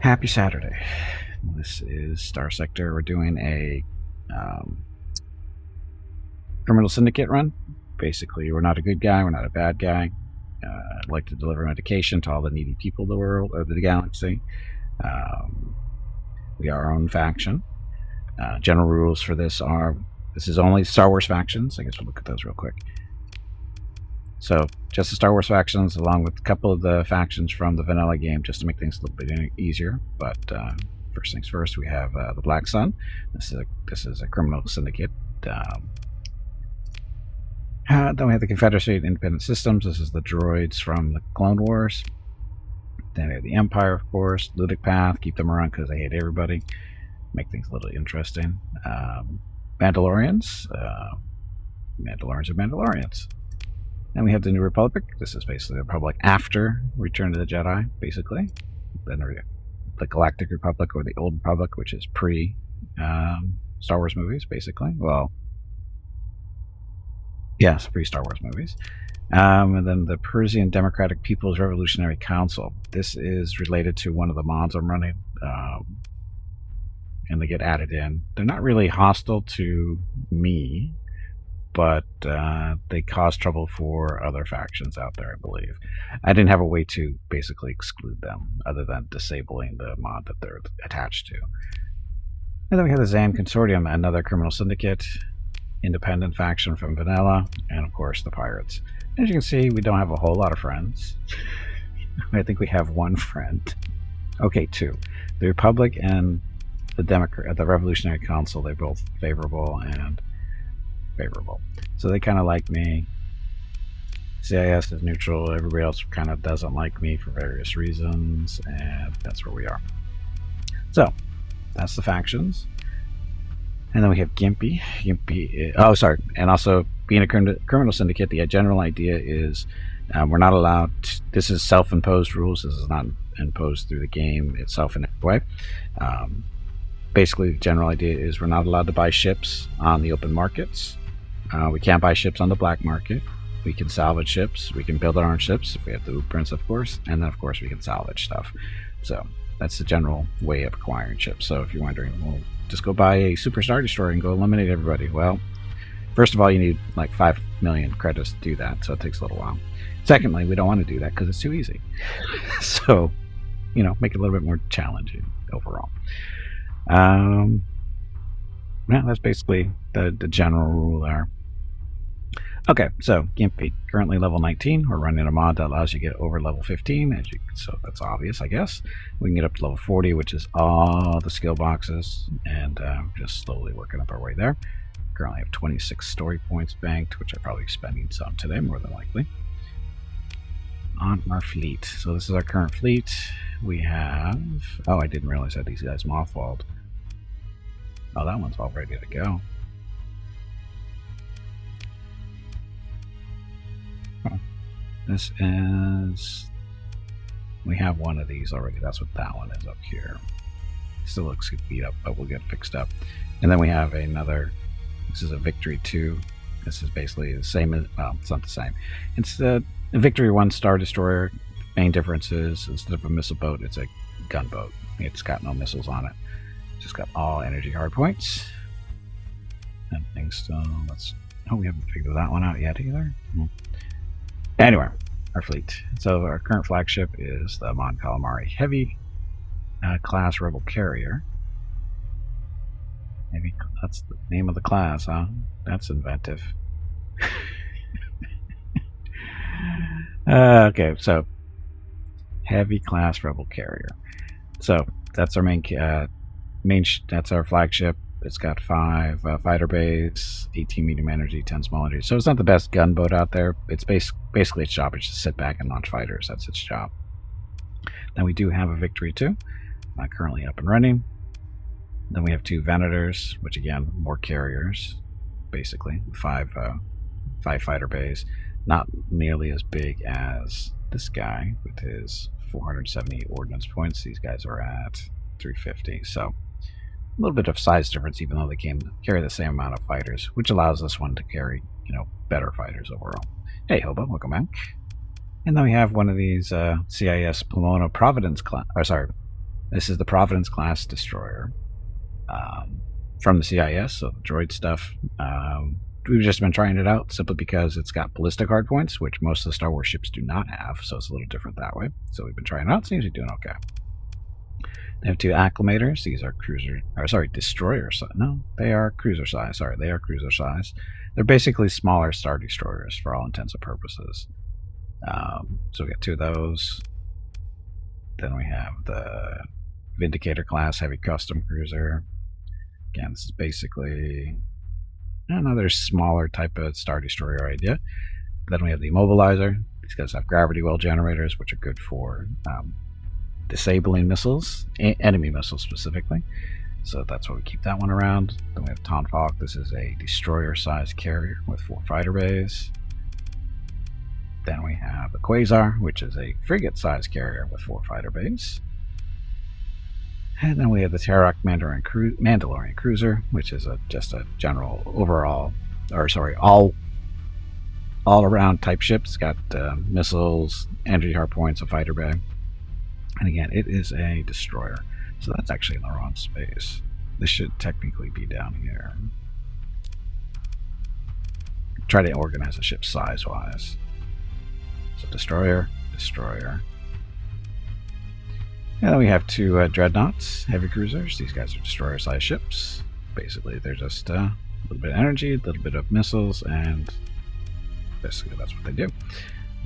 Happy Saturday. This is Starsector. We're doing a criminal syndicate run. Basically, we're not a good guy, we're not a bad guy. I'd like to deliver medication to all the needy people of the world, of the galaxy. We are our own faction. General rules for this are, this is only Star Wars factions. I guess we'll look at those real quick. So, just the Star Wars factions, along with a couple of the factions from the vanilla game, just to make things a little bit easier. But first things first, we have the Black Sun. This is a criminal syndicate. Then we have the Confederacy and Independent Systems. This is the droids from the Clone Wars. Then we have the Empire, of course. Ludic Path, keep them around because they hate everybody. Make things a little interesting. Mandalorians. Mandalorians are Mandalorians. Then we have the New Republic. This is basically the Republic after Return of the Jedi, basically. Then the Galactic Republic, or the Old Republic, which is pre Star Wars movies, basically. Well, yes, pre Star Wars movies. And then the Persian Democratic People's Revolutionary Council. This is related to one of the mods I'm running, and they get added in. They're not really hostile to me, but they cause trouble for other factions out there, I believe. I didn't have a way to basically exclude them, other than disabling the mod that they're attached to. And then we have the Zan Consortium, another criminal syndicate, independent faction from vanilla, and of course the pirates. As you can see, we don't have a whole lot of friends. I think we have one friend. Okay, two. The Republic and the Revolutionary Council, they're both favorable and favorable. So they kind of like me. CIS is neutral. Everybody else kind of doesn't like me for various reasons, and that's where we are. So that's the factions. And then we have Gimpy. Oh, sorry. And also, being a criminal syndicate, the general idea is we're not allowed this is self-imposed rules. This is not imposed through the game itself in any way. Basically, the general idea is we're not allowed to buy ships on the open markets. We can't buy ships on the black market. We can salvage ships. We can build our own ships if we have the blueprints, of course. And then, of course, we can salvage stuff. So that's the general way of acquiring ships. So if you're wondering, well, just go buy a Super Star Destroyer and go eliminate everybody. Well, first of all, you need like 5 million credits to do that, so it takes a little while. Secondly, we don't want to do that because it's too easy. So, you know, make it a little bit more challenging overall. Yeah, that's basically the general rule there. Okay, so Gimpy, currently level 19. We're running a mod that allows you to get over level 15, so that's obvious, I guess. We can get up to level 40, which is all the skill boxes, and just slowly working up our way there. Currently have 26 story points banked, which I'm probably spending some today, more than likely. On our fleet. So this is our current fleet. We have... Oh, I didn't realize that these guys mothballed. Oh, that one's all ready to go. Oh, this is... We have one of these already. That's what that one is up here. Still looks beat up, but we'll get fixed up. And then we have another... This is a Victory 2. This is basically the same as... Well, it's not the same. It's the Victory 1 Star Destroyer. Main difference is, instead of a missile boat, it's a gunboat. It's got no missiles on it. It's just got all energy hardpoints. And things still... Let's... Oh, we haven't figured that one out yet either. Anyway, our fleet. So our current flagship is the Mon Calamari Heavy class Rebel Carrier. Maybe that's the name of the class, huh? That's inventive. Okay, so Heavy class Rebel Carrier. So that's our that's our flagship. It's got 5 fighter bays, 18 medium energy, 10 small energy. So it's not the best gunboat out there. It's basically its job is to sit back and launch fighters. That's its job. Then we do have a Victory 2, currently up and running. Then we have 2 Venators, which again, more carriers, basically. 5 fighter bays. Not nearly as big as this guy with his 470 ordnance points. These guys are at 350. So a little bit of size difference, even though they can carry the same amount of fighters, which allows this one to carry, you know, better fighters overall. Hey, Hobo, welcome back. And then we have one of these CIS Pomona Providence class, or sorry, This is the Providence class destroyer from the CIS, so the droid stuff. We've just been trying it out simply because it's got ballistic hardpoints, which most of the Star Wars ships do not have, so it's a little different that way. So we've been trying it out. Seems to be doing okay. They have 2 acclimators. These are destroyer size. No, they are cruiser size. Sorry, they are cruiser size. They're basically smaller Star Destroyers for all intents and purposes. So we got 2 of those. Then we have the Vindicator class heavy custom cruiser. Again, this is basically another smaller type of Star Destroyer idea. Then we have the Immobilizer. These guys have gravity well generators, which are good for disabling missiles, enemy missiles specifically. So that's why we keep that one around. Then we have Tonfalk. This is a destroyer-sized carrier with 4 fighter bays. Then we have the Quasar, which is a frigate-sized carrier with 4 fighter bays. And then we have the Terok Mandalorian Cruiser, which is just a general overall, all-around type ship. It's got missiles, energy hardpoints, a fighter bay. And again, it is a destroyer. So that's actually in the wrong space. This should technically be down here. Try to organize the ship size-wise. So destroyer, destroyer. And then we have 2 dreadnoughts, heavy cruisers. These guys are destroyer-sized ships. Basically, they're just a little bit of energy, a little bit of missiles, and basically that's what they do.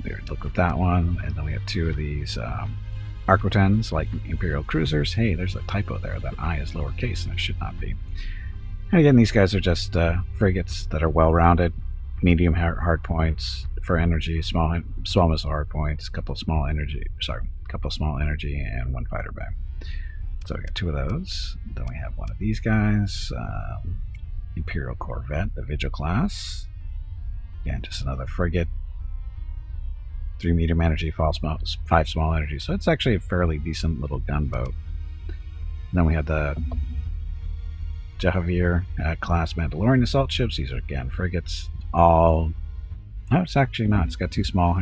We already looked at that one. And then we have 2 of these Arco-10s, like Imperial cruisers. Hey, there's a typo there. That I is lowercase, and it should not be. And again, these guys are just frigates that are well-rounded, medium hard points for energy, small missile hard points, couple small energy, and 1 fighter bay. So we got 2 of those. Then we have one of these guys, Imperial Corvette, the Vigil class. Again, just another frigate. 3 medium energy, 5 small energy. So it's actually a fairly decent little gunboat. Then we have the Jahavier class Mandalorian assault ships. These are again frigates. No, it's actually not. It's got 2 small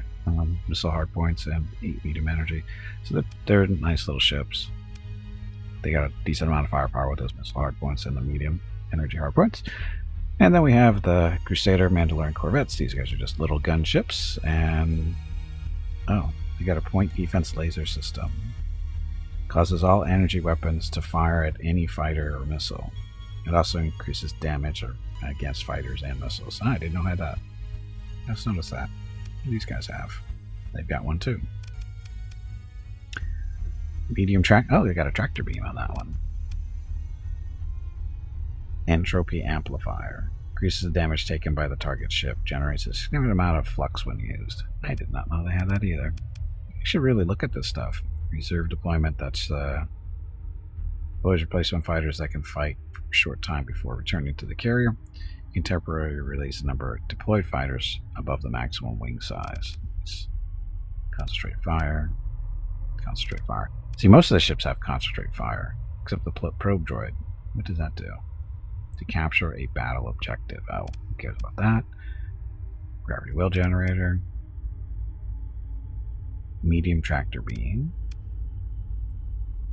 missile hardpoints and 8 medium energy. So they're nice little ships. They got a decent amount of firepower with those missile hardpoints and the medium energy hardpoints. And then we have the Crusader Mandalorian Corvettes. These guys are just little gun ships, and they got a point defense laser system. Causes all energy weapons to fire at any fighter or missile. It also increases damage against fighters and missiles. I didn't know I had that. Just noticed that. These guys have. They've got one too. Medium track. Oh, they got a tractor beam on that one. Entropy amplifier. Increases the damage taken by the target ship. Generates a significant amount of flux when used. I did not know they had that either. You should really look at this stuff. Reserve deployment. That's always replace when fighters that can fight for a short time before returning to the carrier. You can temporarily release the number of deployed fighters above the maximum wing size. Concentrate fire. Concentrate fire. See, most of the ships have concentrate fire, except the probe droid. What does that do? To capture a battle objective. Oh, who cares about that? Gravity well generator. Medium tractor beam.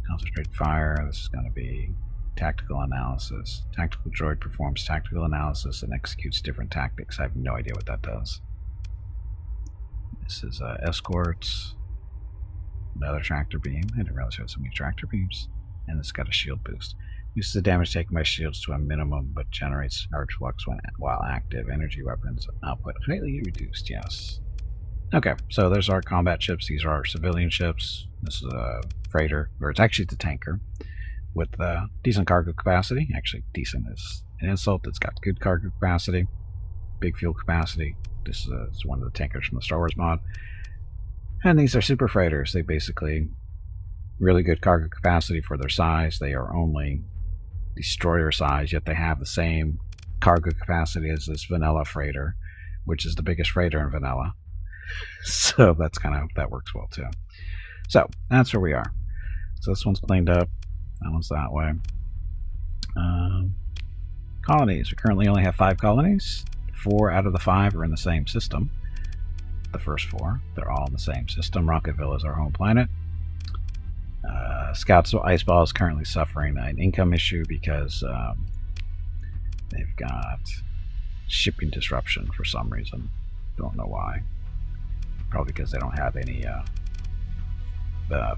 Concentrate fire. This is going to be tactical analysis. Tactical droid performs tactical analysis and executes different tactics. I have no idea what that does. This is escorts. Another tractor beam. I didn't realize we had so many tractor beams. And it's got a shield boost. Uses the damage taken by shields to a minimum, but generates charge flux while active. Energy weapons output highly reduced. Yes. Okay, so there's our combat ships. These are our civilian ships. This is a freighter, or it's actually the tanker, with decent cargo capacity. Actually, decent is an insult. It's got good cargo capacity, big fuel capacity. This is one of the tankers from the Star Wars mod. And these are super freighters. They basically really good cargo capacity for their size. They are only destroyer size, yet they have the same cargo capacity as this vanilla freighter, which is the biggest freighter in vanilla. So that's that works well too. So that's where we are. So this one's cleaned up. That one's that way. Colonies. We currently only have 5 colonies. 4 out of the 5 are in the same system. The first 4, they're all in the same system. Rocketville is our home planet. Scouts Iceball is currently suffering an income issue because they've got shipping disruption for some reason. Don't know why. Probably because they don't have any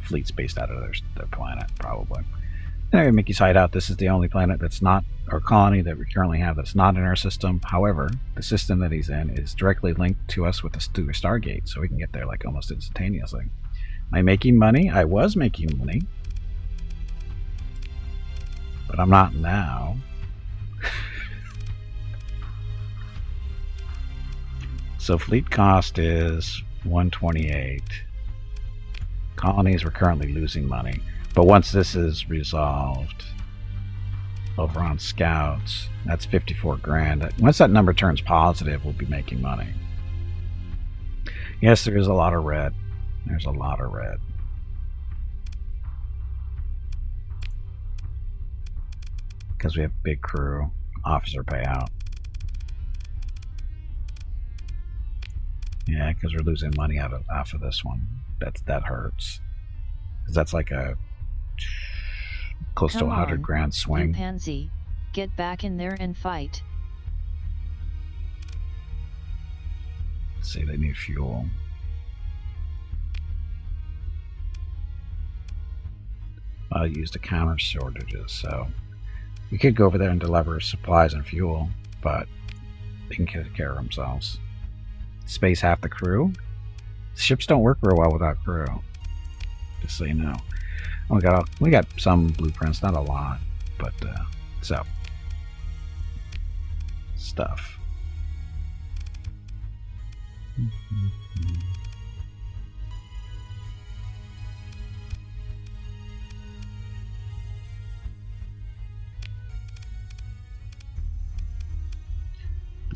fleets based out of their planet, probably. Anyway, Mickey's Hideout. This is the only planet that's not, or colony that we currently have that's not in our system. However, the system that he's in is directly linked to us with through a Stargate, so we can get there like almost instantaneously. Am I making money? I was making money, but I'm not now. So fleet cost is 128. Colonies, we're currently losing money. But once this is resolved over on Scouts, that's 54 grand. Once that number turns positive, we'll be making money. Yes, there is a lot of red. There's a lot of red. Because we have big crew, officer payout. Yeah, because we're losing money off of this one. That hurts. Because that's like a close to 100 grand swing. You pansy, get back in there and fight. Let's see, they need fuel. I used to counter shortages, so we could go over there and deliver supplies and fuel, but they can take care of themselves. Space half the crew. Ships don't work real well without crew. Just so you know. We got some blueprints, not a lot, but so stuff.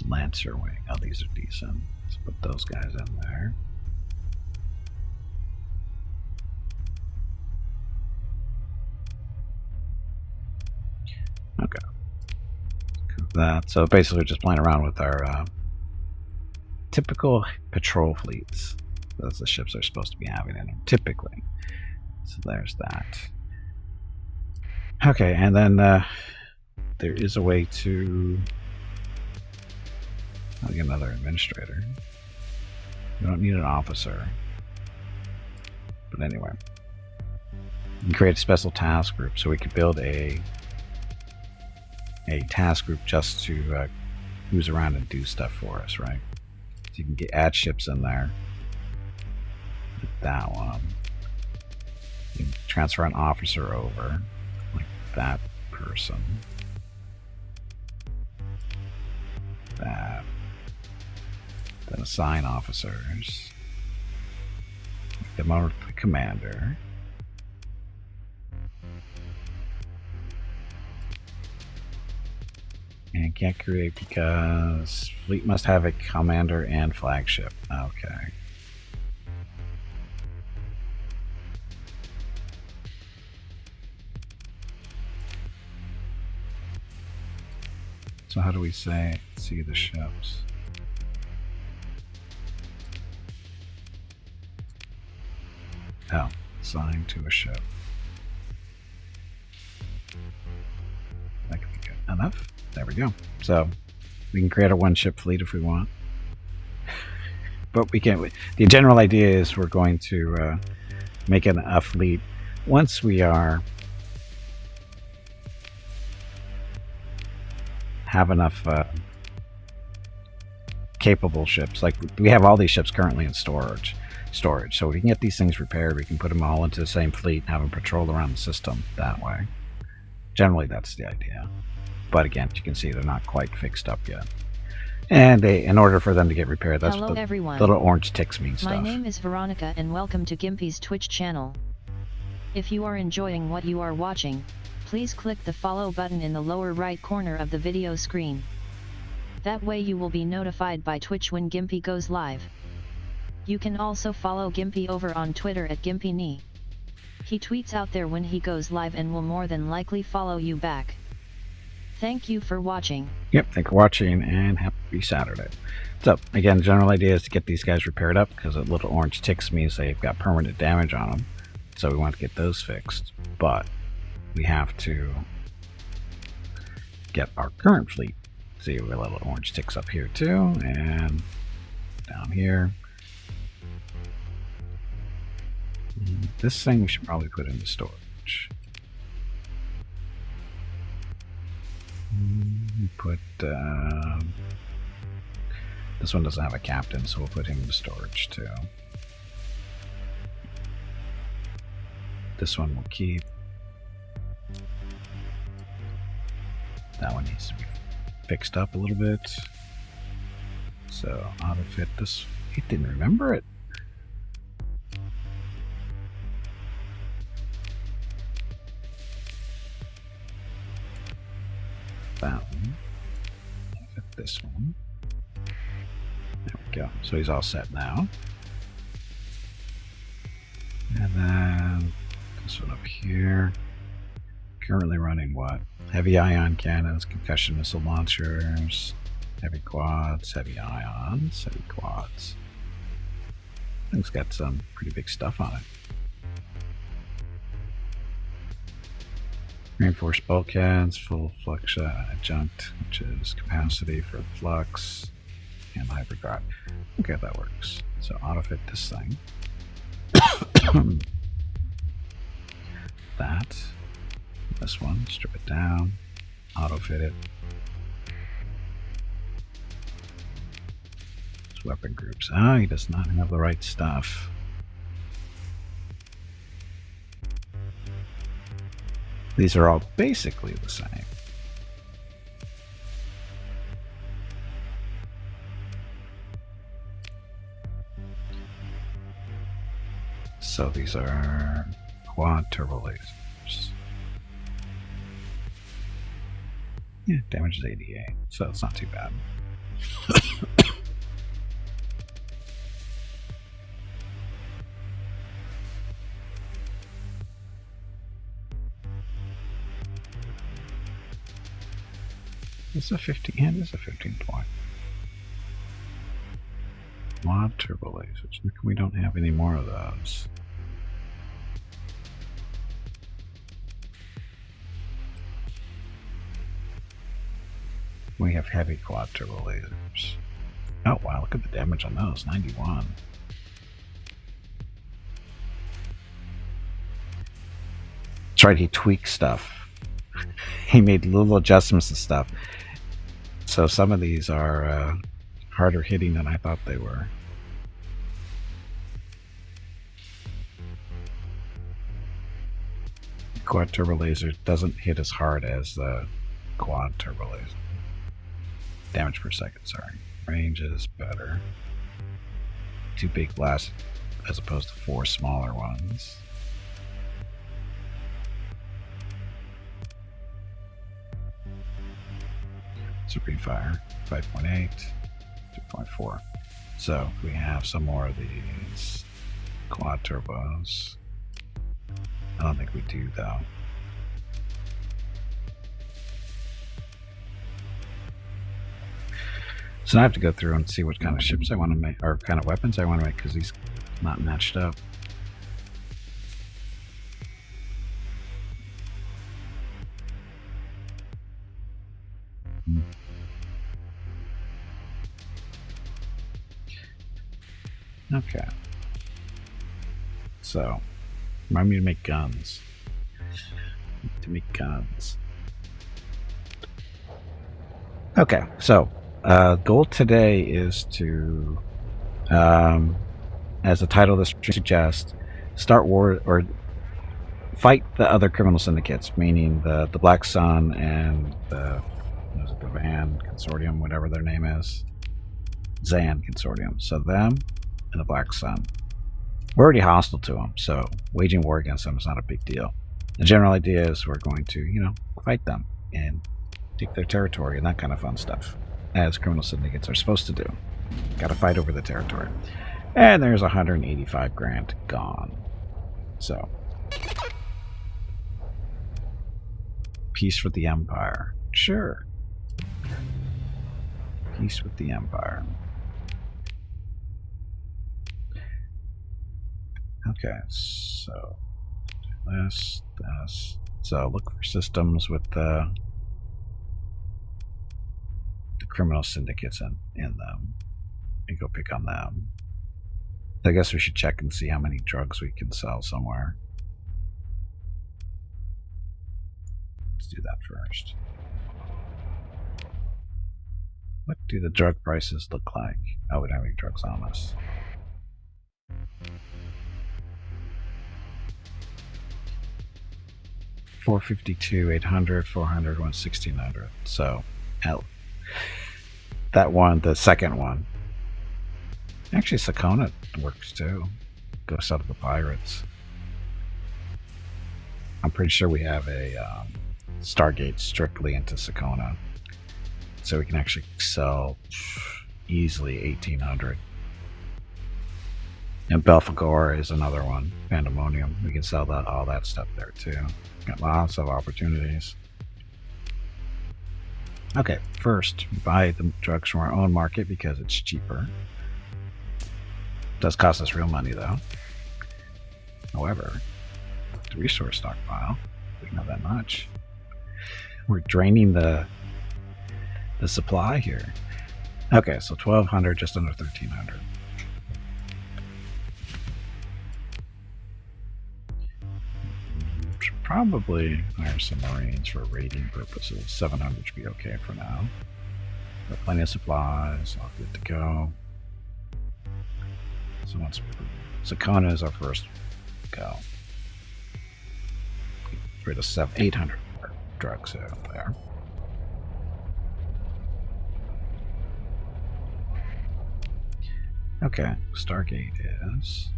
Lancer wing. Oh, these are decent. Let's put those guys in there. Okay. That. So basically, we're just playing around with our typical patrol fleets. Those are the ships are supposed to be having in them, typically. So there's that. Okay, and then there is a way to. I'll get another administrator. We don't need an officer. But anyway. We can create a special task group, so we could build a task group just to cruise around and do stuff for us, right? So you can add ships in there. Like that one. You can transfer an officer over, like that person. That. Then assign officers. Make them over to the commander. And can't create because fleet must have a commander and flagship. Okay. So how do we see the ships? Oh, assign to a ship. That could be good enough. There we go. So we can create a one-ship fleet if we want, but we can't. The general idea is we're going to make a fleet once we have enough capable ships. Like we have all these ships currently in storage. So we can get these things repaired. We can put them all into the same fleet and have them patrol around the system that way. Generally, that's the idea. But again, you can see they're not quite fixed up yet. And in order for them to get repaired, that's what the little orange ticks mean stuff. My name is Veronica and welcome to Gimpy's Twitch channel. If you are enjoying what you are watching, please click the follow button in the lower right corner of the video screen. That way you will be notified by Twitch when Gimpy goes live. You can also follow Gimpy over on Twitter at GimpyKnee. He tweets out there when he goes live and will more than likely follow you back. Thank you for watching. Yep, thanks for watching and happy Saturday. So, again, the general idea is to get these guys repaired up because the little orange ticks means they've got permanent damage on them. So we want to get those fixed. but we have to get our current fleet. See, we have little orange ticks up here too, and down here. This thing we should probably put into storage. Put this one doesn't have a captain, so we'll put him into storage too. This one we'll keep. That one needs to be fixed up a little bit. So auto fit this. He didn't remember it. That one. Fit this one. There we go. So he's all set now. And then this one up here. Currently running what? Heavy ion cannons, concussion missile launchers, heavy quads, heavy ions, heavy quads. Thing's got some pretty big stuff on it. Reinforced bulkheads, full flux adjunct, which is capacity for flux, and hybrid drive. Okay, that works. So auto fit this thing. That. This one, strip it down, auto fit it. It's weapon groups. He does not have the right stuff. These are all basically the same. So these are quad turbo lasers. Yeah, damage is 88, so it's not too bad. It's a 15, and it's a 15 point. Quad turbo lasers. We don't have any more of those. We have heavy quad turbo lasers. Oh wow, look at the damage on those, 91. That's right, he tweaked stuff. He made little adjustments to stuff. So some of these are harder hitting than I thought they were. The quad turbo laser doesn't hit as hard as the quad turbo laser. Damage per second, sorry. Range is better. 2 big blasts as opposed to 4 smaller ones. Supreme Fire, 5.8, 2.4. So we have some more of these quad turbos. I don't think we do though. So now I have to go through and see what kind of ships I want to make, or kind of weapons I want to make, because these not matched up. Okay. So, remind me to make guns. Okay, so goal today is to, as the title of this suggests, start war or fight the other criminal syndicates, meaning the Black Sun and the Van Consortium, whatever their name is, Zan Consortium. So them and the Black Sun. We're already hostile to them, so waging war against them is not a big deal. The general idea is we're going to, fight them and take their territory and that kind of fun stuff, as criminal syndicates are supposed to do. Got to fight over the territory. And there's 185 grand gone. So, peace with the Empire. Sure. Peace with the Empire. Okay, so this. So look for systems with the criminal syndicates in them and go pick on them. I guess we should check and see how many drugs we can sell somewhere. Let's do that first. What do the drug prices look like? Oh, we don't have any drugs on us. $452, $800, $400, $1,600. So, that one, the second one. Actually, Sakona works too. Goes out of the pirates. I'm pretty sure we have a Stargate strictly into Sakona. So we can actually sell easily 1,800. And Belphegor is another one. Pandemonium. We can sell all that stuff there too. Got lots of opportunities. Okay, first, buy the drugs from our own market because it's cheaper. Does cost us real money though. However, the resource stockpile, we don't have that much. We're draining the supply here. Okay, so 1,200, just under 1,300. Should probably hire some Marines for raiding purposes. 700 should be okay for now. Got plenty of supplies, all good to go. So once Sakona is our first go. Get rid of 800 drugs out there. Okay, Stargate is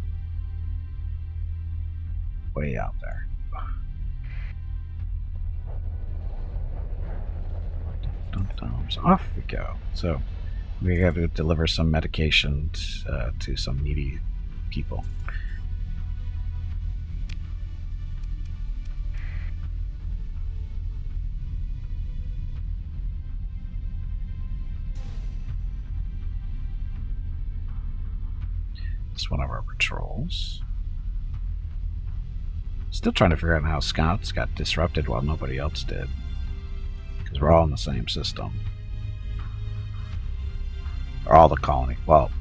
way out there. So off we go. So we have to deliver some medication to some needy people. It's one of our patrols. Still trying to figure out how scouts got disrupted while nobody else did. Because we're all in the same system. Or all the colony. Well,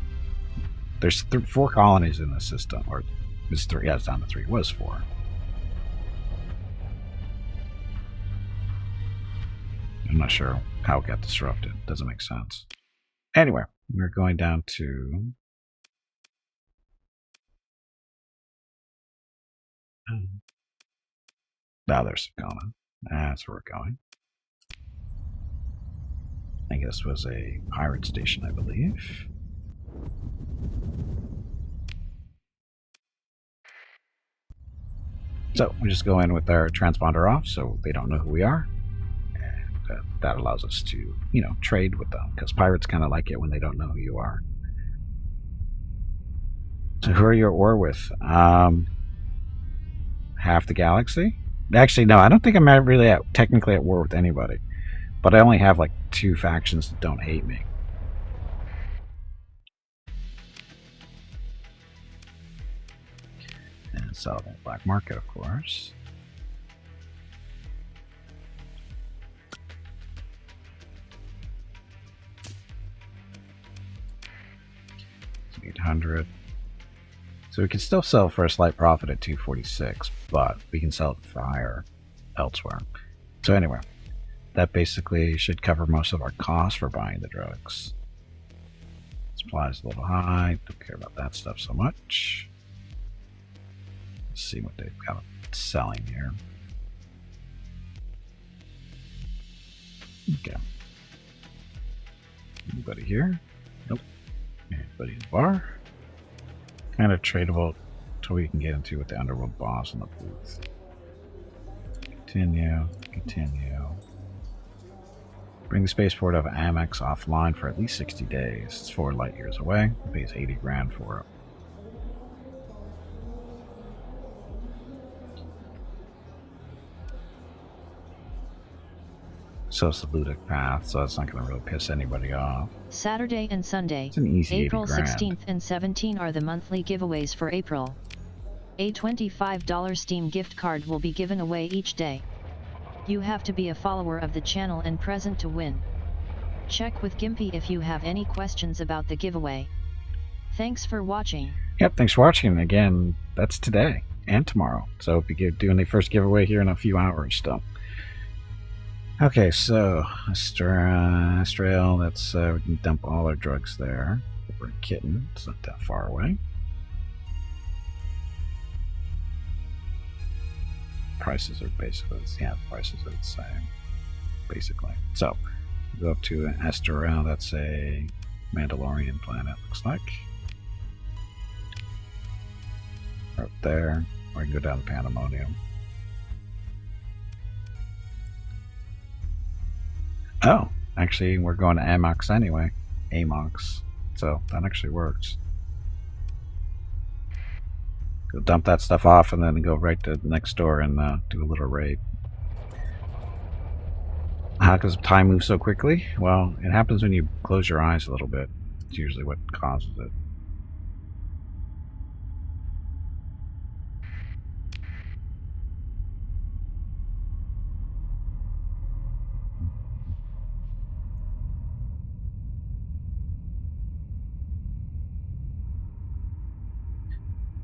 there's 4 colonies in the system. Or it's 3. Yeah, it's down to 3. It was 4. I'm not sure how it got disrupted. Doesn't make sense. Anyway, we're going down to... Now there's Sakona. That's where we're going. I think this was a pirate station, I believe. So we just go in with our transponder off so they don't know who we are. And that allows us to, trade with them. Because pirates kind of like it when they don't know who you are. So who are you at war with? Half the galaxy? Actually, no, I don't think I'm really technically at war with anybody. But I only have like 2 factions that don't hate me. And sell the black market, of course. 800. So we can still sell for a slight profit at 246, but we can sell it for higher elsewhere. So anyway, that basically should cover most of our costs for buying the drugs. Supply's a little high, don't care about that stuff so much. Let's see what they've got selling here. Okay. Anybody here? Nope. Anybody in the bar? Kind of tradable until we can get into with the underworld boss in the booth. Continue. Bring the spaceport of Amex offline for at least 60 days. It's 4 light years away. It pays 80 grand for it. So it's the Ludic path, so it's not going to really piss anybody off. Saturday and Sunday, It's an easy April 80 grand. 16th and 17th are the monthly giveaways for April. A $25 Steam gift card will be given away each day. You have to be a follower of the channel and present to win. Check with Gimpy if you have any questions about the giveaway. Thanks for watching. Yep, thanks for watching. Again, that's today and tomorrow. So we'll be doing the first giveaway here in a few hours still. Okay, so Astral, that's we can dump all our drugs there. We're in Kitten, it's not that far away. Prices are basically, yeah, the prices are the same, basically. So go up to Astral, that's a Mandalorian planet, looks like. Right there, or you can go down to Pandemonium. Oh, actually, we're going to Amox anyway. Amox. So that actually works. Go dump that stuff off and then go right to next door and do a little raid. How does time move so quickly? Well, it happens when you close your eyes a little bit. It's usually what causes it.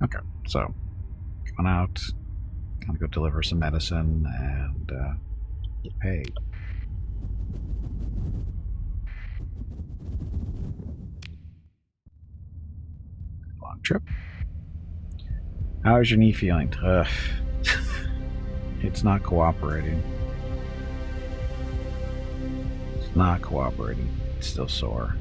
Okay, so going out, gonna go deliver some medicine and get paid. Long trip. How is your knee feeling? It's not cooperating. It's not cooperating. It's still sore.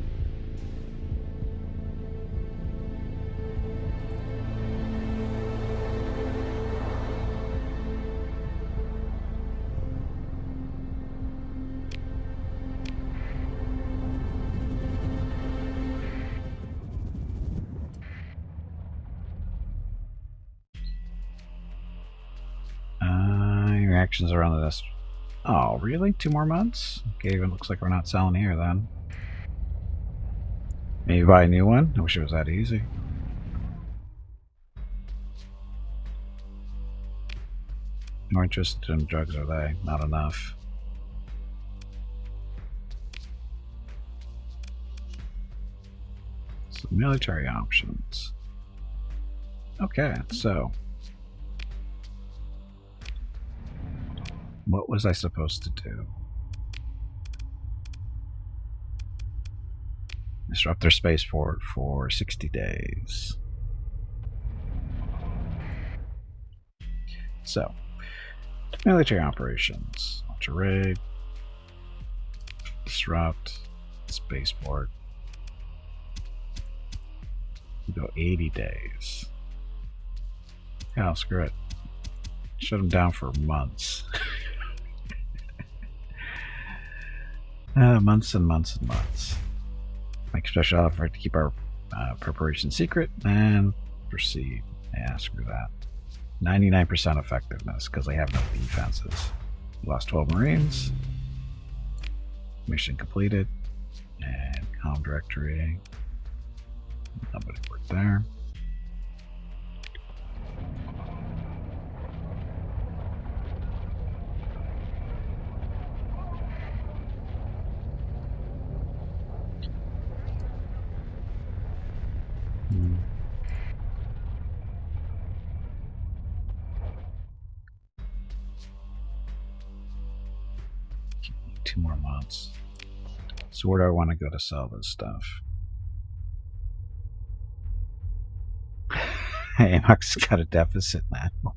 Actions around this. Oh, really? 2 more months? Okay, even looks like we're not selling here then. Maybe buy a new one? I wish it was that easy. More interested in drugs are they? Not enough. Some military options. Okay, so what was I supposed to do? Disrupt their spaceport for 60 days. So, military operations. Launch a raid. Disrupt. Spaceport. We go 80 days. Yeah, screw it. Shut them down for months. Months and months and months. Make special offer to keep our preparation secret and proceed. Yeah, screw that. 99% effectiveness because they have no defenses. Lost 12 Marines. Mission completed. And comm directory. Nobody worked there. Two more months. So where do I want to go to sell this stuff? Hey, Amox got a deficit now.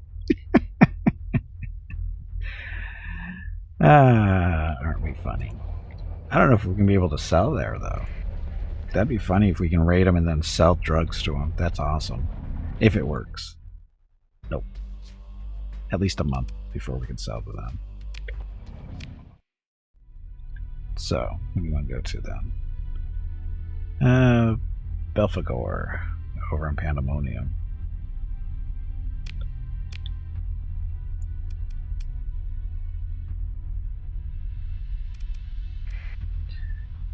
Aren't we funny? I don't know if we're going to be able to sell there, though. That'd be funny if we can raid them and then sell drugs to them. That's awesome. If it works. Nope. At least a month before we can sell to them. So, who do we want to go to then? Belphegor, over in Pandemonium.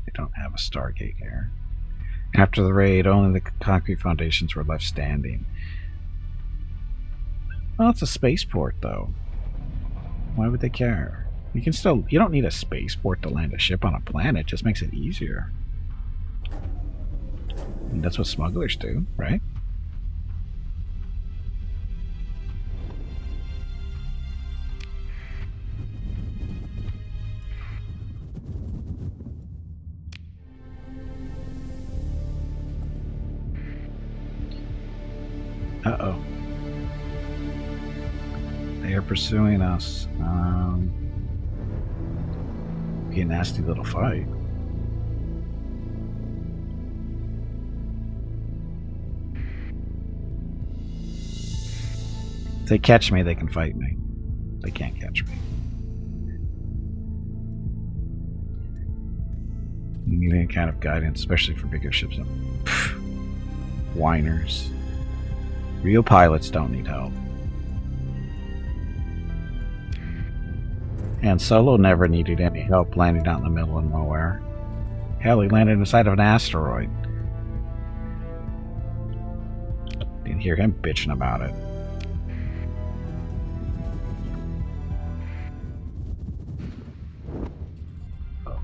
They don't have a Stargate here. After the raid, only the concrete foundations were left standing. Well, it's a spaceport, though. Why would they care? You can still... You don't need a spaceport to land a ship on a planet. It just makes it easier. And that's what smugglers do, right? Uh-oh. They are pursuing us. Be a nasty little fight. If they catch me, they can fight me. They can't catch me. You need any kind of guidance, especially for bigger ships. Whiners. Real pilots don't need help. And Solo never needed any help landing out in the middle of nowhere. Hell, he landed inside of an asteroid. Didn't hear him bitching about it. Oh.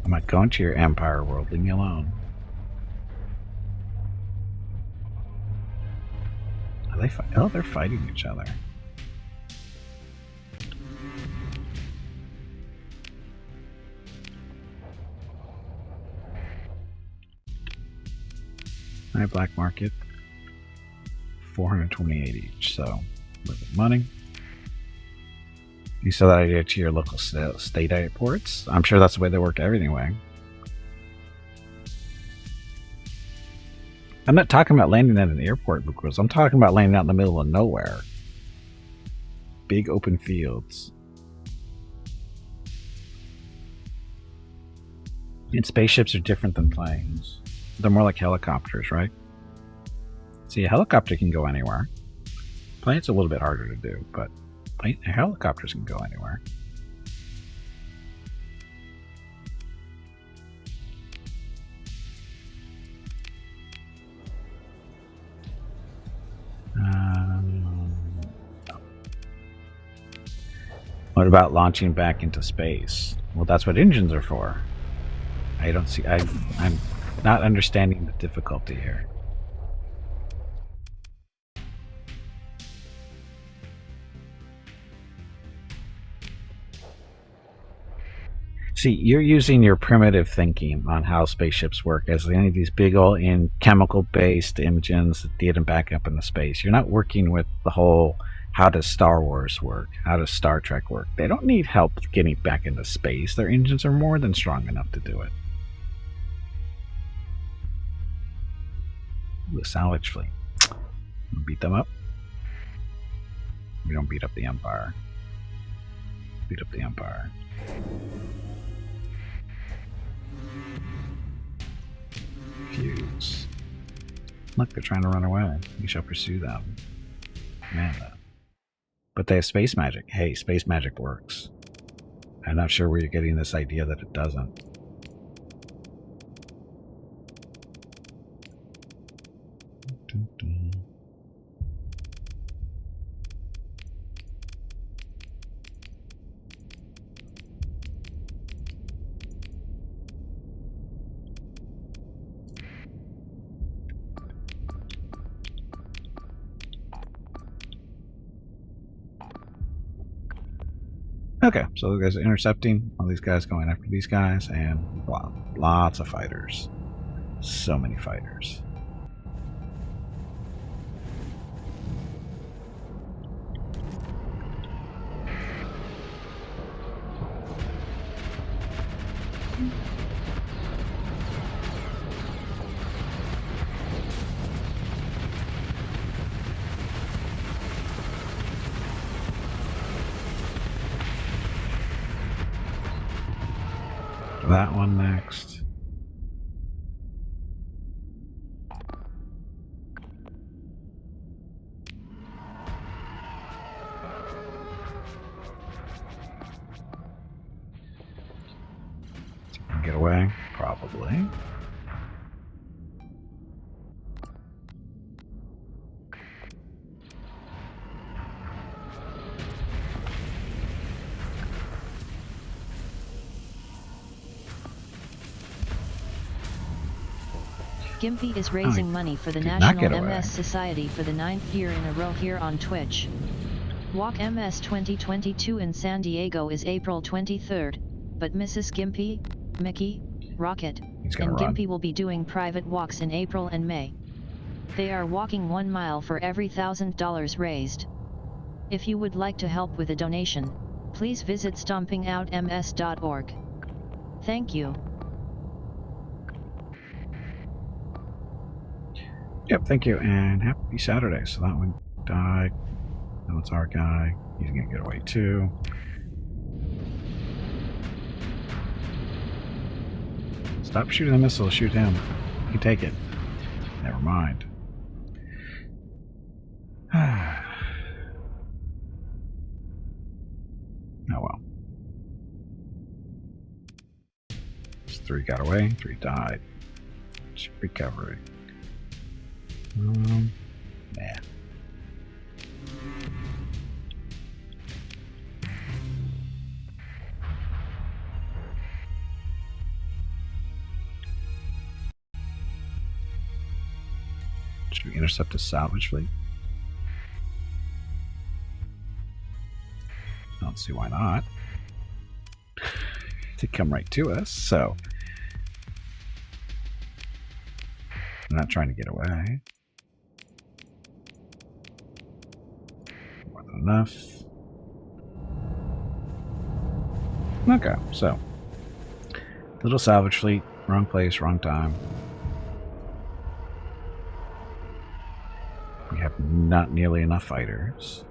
I'm not going to your Empire world. Leave me alone. Are they oh, they're fighting each other. Alright, black market. 428 each, so with money. You sell that idea to your local state airports. I'm sure that's the way they work anyway. I'm not talking about landing at an airport, Lucas. I'm talking about landing out in the middle of nowhere. Big open fields. And spaceships are different than planes. They're more like helicopters, right? See, a helicopter can go anywhere. Planes a little bit harder to do, but helicopters can go anywhere. What about launching back into space? Well, that's what engines are for. I don't see... I'm not understanding the difficulty here. See, you're using your primitive thinking on how spaceships work as any of these big old chemical-based engines that get them back up into space. You're not working with the whole... How does Star Wars work? How does Star Trek work? They don't need help getting back into space. Their engines are more than strong enough to do it. Ooh, the salvage fleet. Beat them up? We don't beat up the Empire. Beat up the Empire. Fuse. Look, they're trying to run away. We shall pursue them. Man, but they have space magic. Hey, space magic works. I'm not sure where you're getting this idea that it doesn't. Okay, so those guys are intercepting, all these guys going after these guys, and wow, lots of fighters. So many fighters. That one next. Get away? Probably. Gimpy is raising money for the did not get National away. MS Society for the 9th year in a row here on Twitch. Walk MS 2022 in San Diego is April 23rd, but Mrs. Gimpy, Mickey, Rocket, and run. Gimpy will be doing private walks in April and May. They are walking 1 mile for every $1,000 raised. If you would like to help with a donation, please visit stompingoutms.org. Thank you. Yep, thank you, and happy Saturday. So that one died. That one's our guy. He's gonna get away too. Stop shooting the missile, shoot him. You can take it. Never mind. Oh well. 3 got away, 3 died. Recovery. Yeah. Should we intercept a salvage fleet? I don't see why not. They come right to us, so I'm not trying to get away. More than enough. Okay, so little salvage fleet, wrong place, wrong time. We have not nearly enough fighters.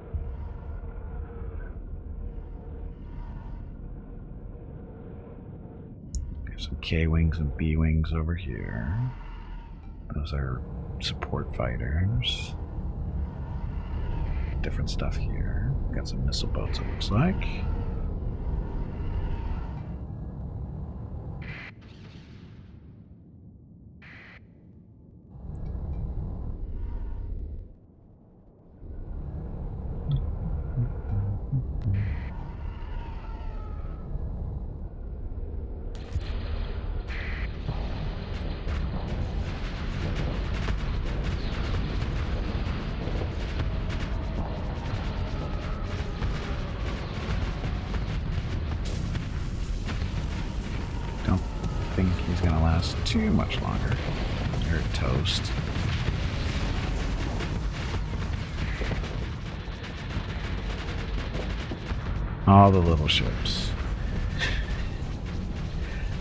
We have some K-wings and B-wings over here. Those are support fighters. Different stuff here. Got some missile boats, it looks like. He's going to last too much longer. You're toast. All the little ships.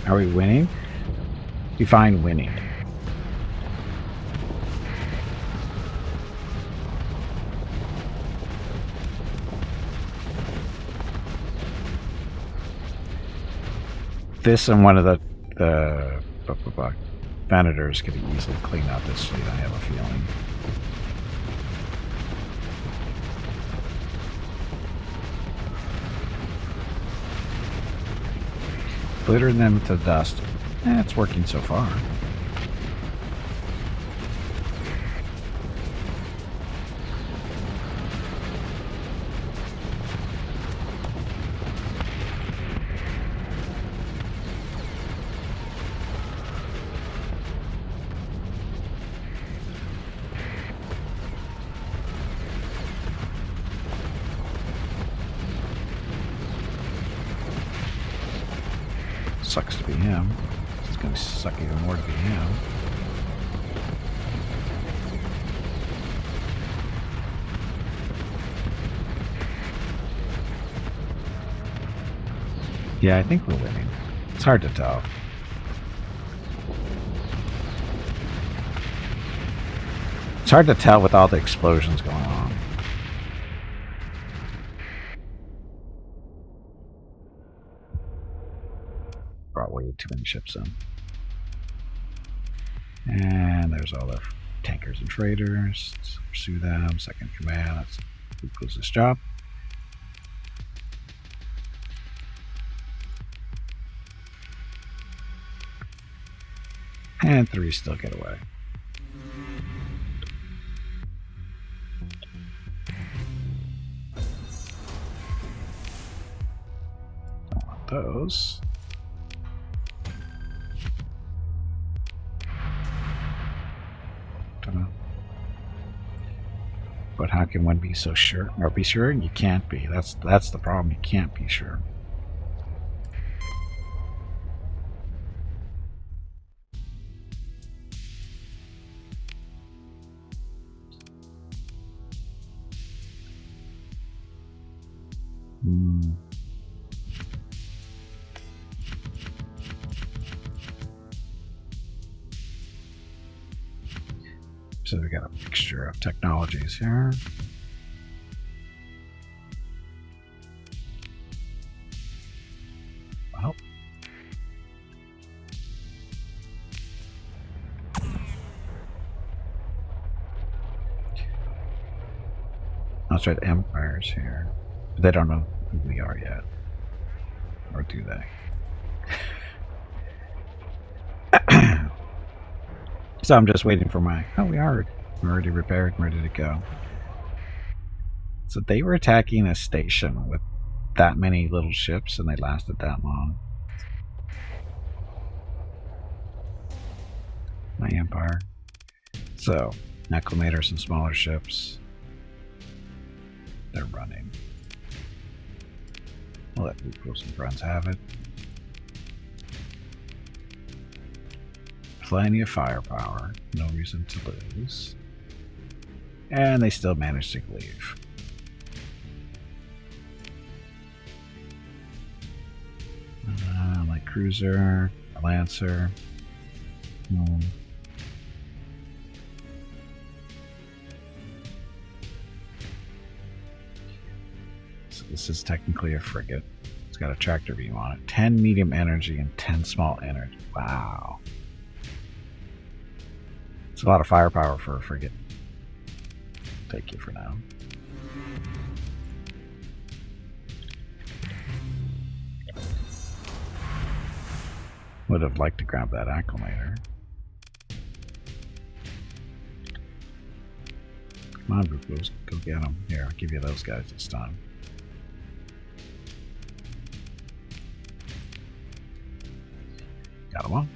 Are we winning? Define winning. This and one of the Venators could easily clean out this fleet, I have a feeling. Glittering them to dust. It's working so far. Sucks to be him. It's going to suck even more to be him. Yeah, I think we're winning. It's hard to tell. It's hard to tell with all the explosions going on. Brought way too many ships in. And there's all the tankers and freighters. Let's pursue them. Second command. That's who closes this job. And 3 still get away. Don't want those. But how can one be so sure? Or be sure? You can't be. That's the problem. You can't be sure. So we got a mixture of technologies here. Well, let's try the empires here. They don't know who we are yet. Or do they? So I'm just waiting for my... Oh, we're already repaired and ready to go. So they were attacking a station with that many little ships and they lasted that long. My empire. So, acclimators and smaller ships. They're running. We'll let Lucas and friends have it. Plenty of firepower. No reason to lose. And they still managed to leave. Light cruiser, a lancer. So this is technically a frigate. It's got a tractor beam on it. 10 medium energy and 10 small energy. Wow. It's a lot of firepower for a frigate. Take it for now. Would have liked to grab that acclimator. Come on, Brupos, go get them. Here, I'll give you those guys this time. Got them all.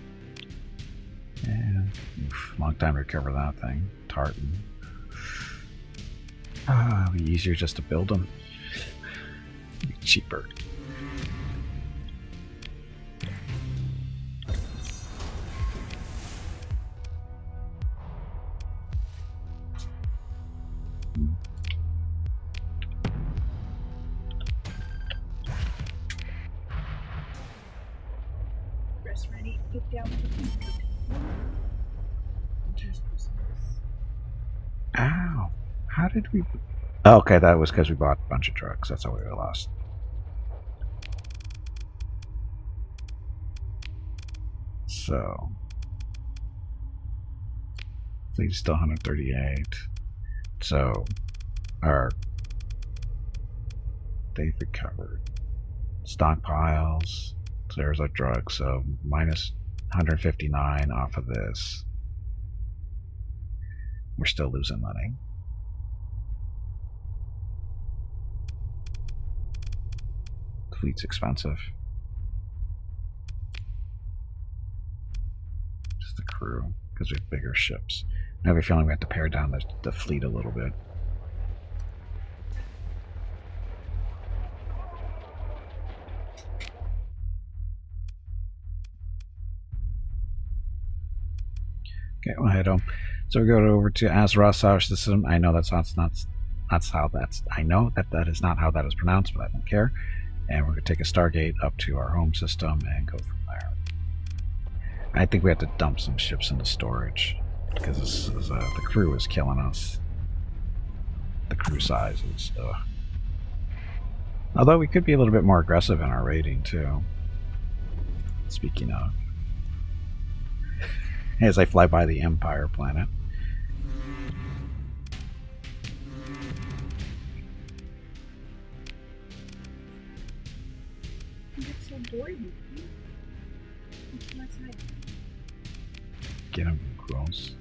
And long time to recover that thing. Tartan. It'll be easier just to build them. It'll be cheaper. Ow. How did we... Oh, okay, that was because we bought a bunch of trucks. That's how we were lost. So... Fleet's still 138. So... They've recovered. Stockpiles. So there's our drug. So minus 159 off of this. We're still losing money. The fleet's expensive. Just the crew, because we have bigger ships. I have a feeling we have to pare down the fleet a little bit. Okay, we'll head home. So we go over to Azeroth Solar System. I know that's how that's. I know that is not how that is pronounced, but I don't care. And we're gonna take a Stargate up to our home system and go from there. I think we have to dump some ships into storage because this is, the crew is killing us. The crew size is. Although we could be a little bit more aggressive in our raiding too. Speaking of. As I fly by the Empire planet. Get him, gross.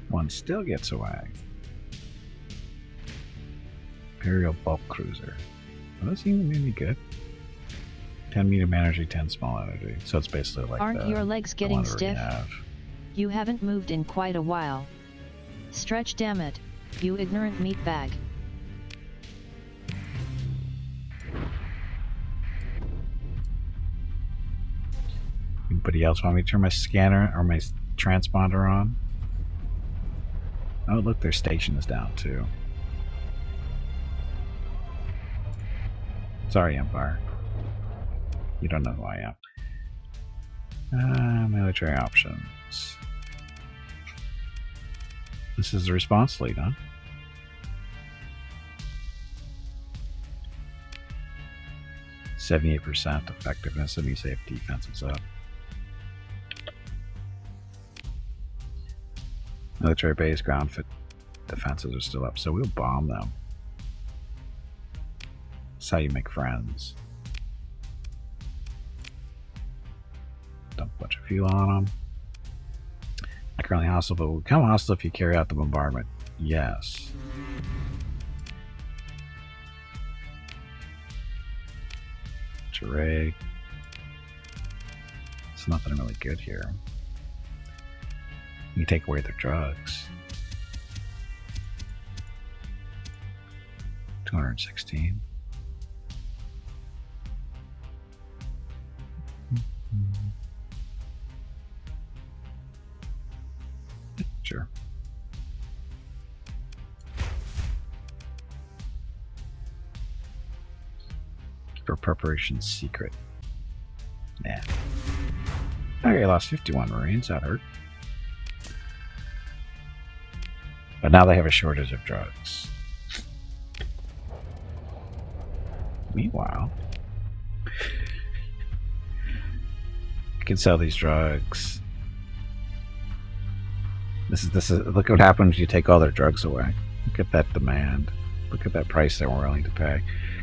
One still gets away. Imperial Bulk Cruiser. Well, that seems really good. 10 medium energy, 10 small energy. So it's basically like Aren't your legs getting stiff? You haven't moved in quite a while. Stretch, damn it, you ignorant meatbag. Anybody else want me to turn my scanner or my transponder on? Oh, look, their station is down too. Sorry, Empire. You don't know who I am. Military options. This is the response lead, huh? %78% effectiveness, and you say if defense is up. Military base, ground defenses are still up, so we'll bomb them. That's how you make friends. Dump a bunch of fuel on them. Not currently hostile, but will become hostile if you carry out the bombardment. Yes. Array. It's nothing really good here. You take away their drugs. 216. Sure. For preparation secret. Yeah. Okay, lost 51 Marines. That hurt. But now they have a shortage of drugs. Meanwhile, I can sell these drugs. This is look what happens when you take all their drugs away. Look at that demand. Look at that price they're willing to pay.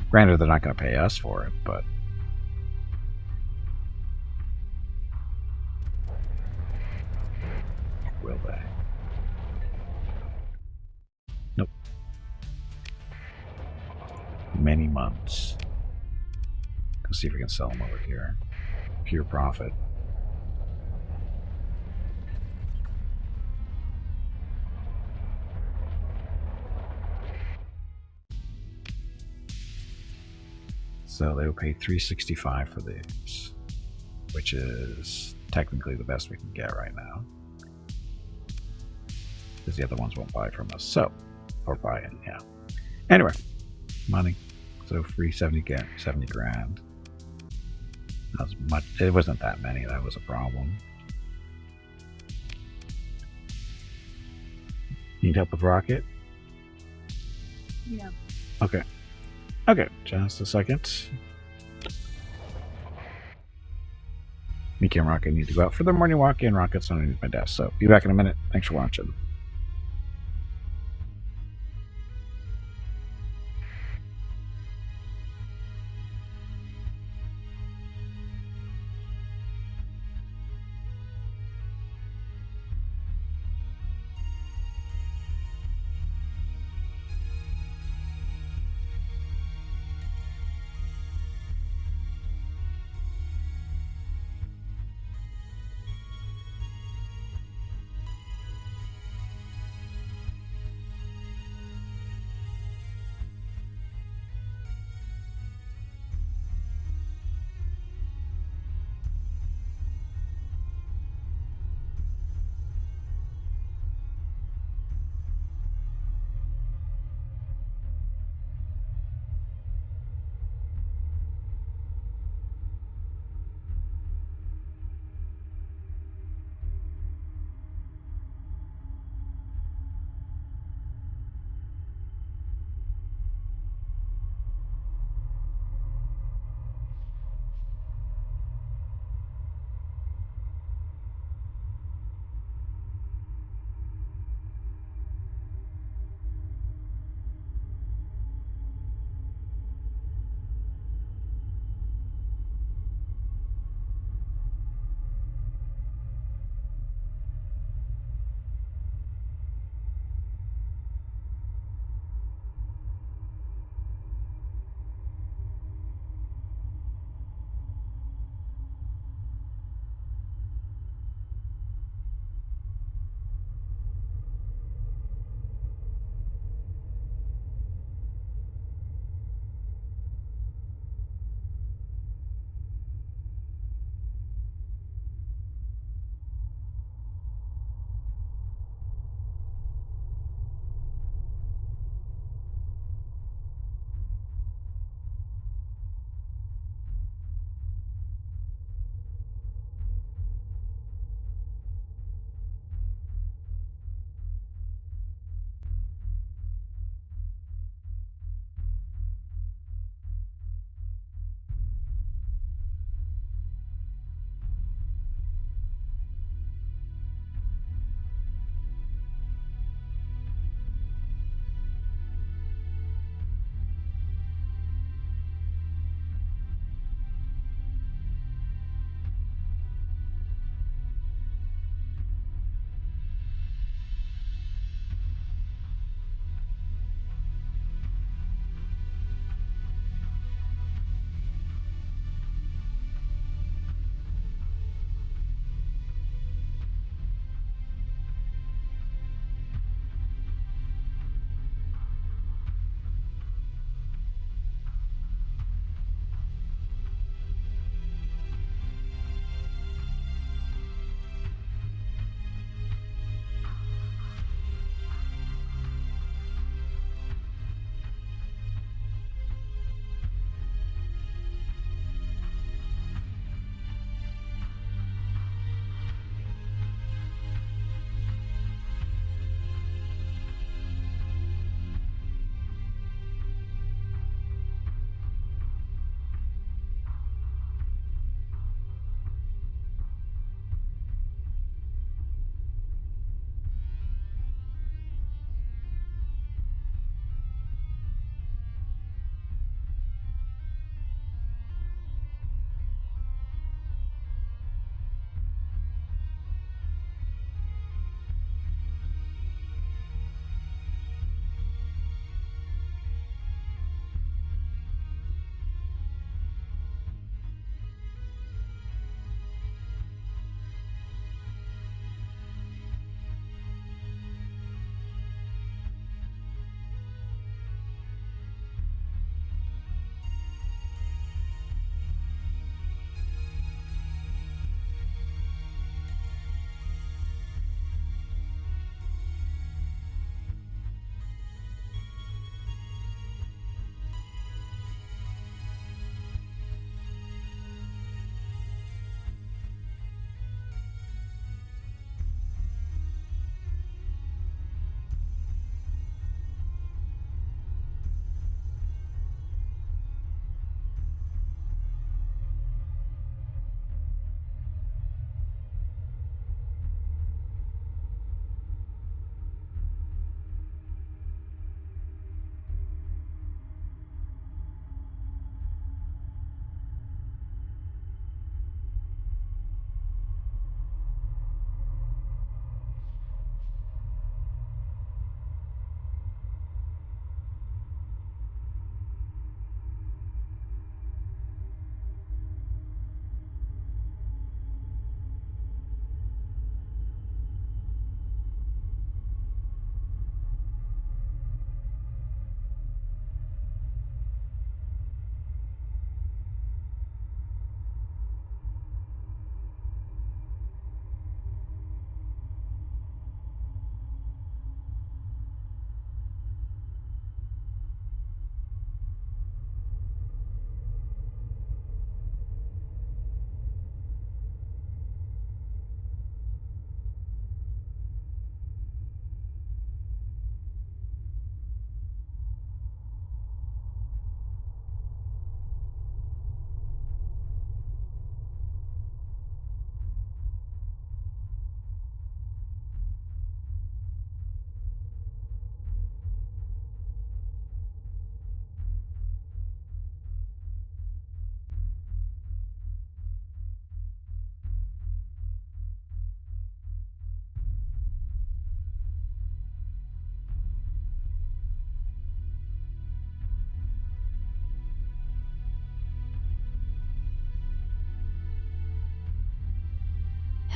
Granted, they're not going to pay us for it, but will they? Nope. Many months. Let's see if we can sell them over here. Pure profit. So they will pay $365 for these, which is technically the best we can get right now, because the other ones won't buy from us. So, or buy it, yeah. Anyway, money. So free 70 grand. That was much. It wasn't that many. That was a problem. Need help with rocket? Yeah. Okay. Okay, just a second. Miki and Rocket need to go out for their morning walk, and Rocket's underneath my desk. So, be back in a minute. Thanks for watching.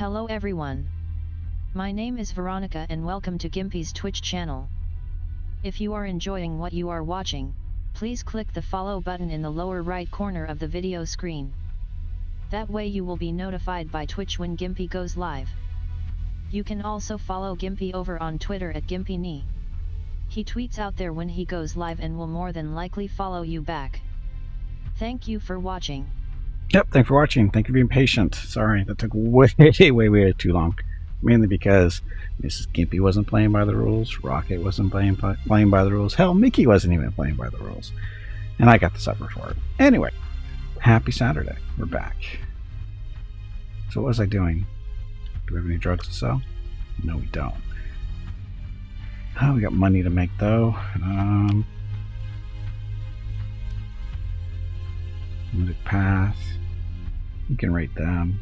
Hello everyone. My name is Veronica and welcome to Gimpy's Twitch channel. If you are enjoying what you are watching, please click the follow button in the lower right corner of the video screen. That way you will be notified by Twitch when Gimpy goes live. You can also follow Gimpy over on Twitter at GimpyNe. He tweets out there when he goes live and will more than likely follow you back. Thank you for watching. Yep, thanks for watching. Thank you for being patient. Sorry, that took way too long. Mainly because Mrs. Gimpy wasn't playing by the rules, Rocket wasn't playing by the rules, hell, Mickey wasn't even playing by the rules. And I got to suffer for it. Anyway, happy Saturday. We're back. So what was I doing? Do we have any drugs to sell? No, we don't. Oh, we got money to make though. Ludic Path. We can rate them.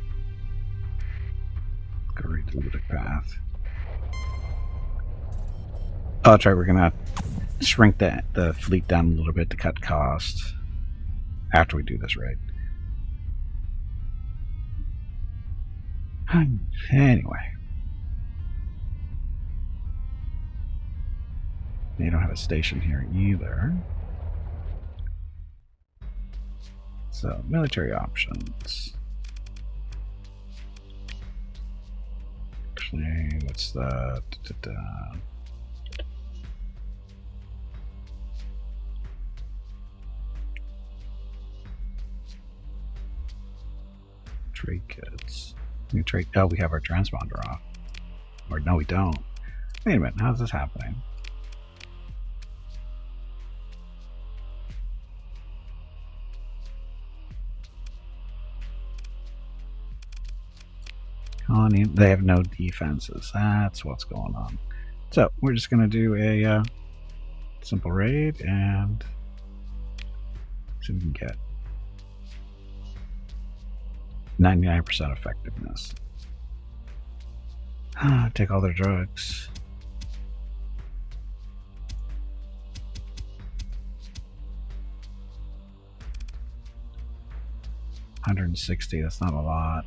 Go rate the Ludic Path. Oh, that's right. We're gonna shrink the fleet down a little bit to cut costs after we do this raid. Anyway, they don't have a station here either. So, military options. Actually, what's the... Trade goods. We trade... Oh, we have our transponder off. Or no, we don't. Wait a minute, how's this happening? Colony, they have no defenses. That's what's going on. So we're just going to do a simple raid and see what we can get. 99% effectiveness. Take all their drugs. $160, that's not a lot.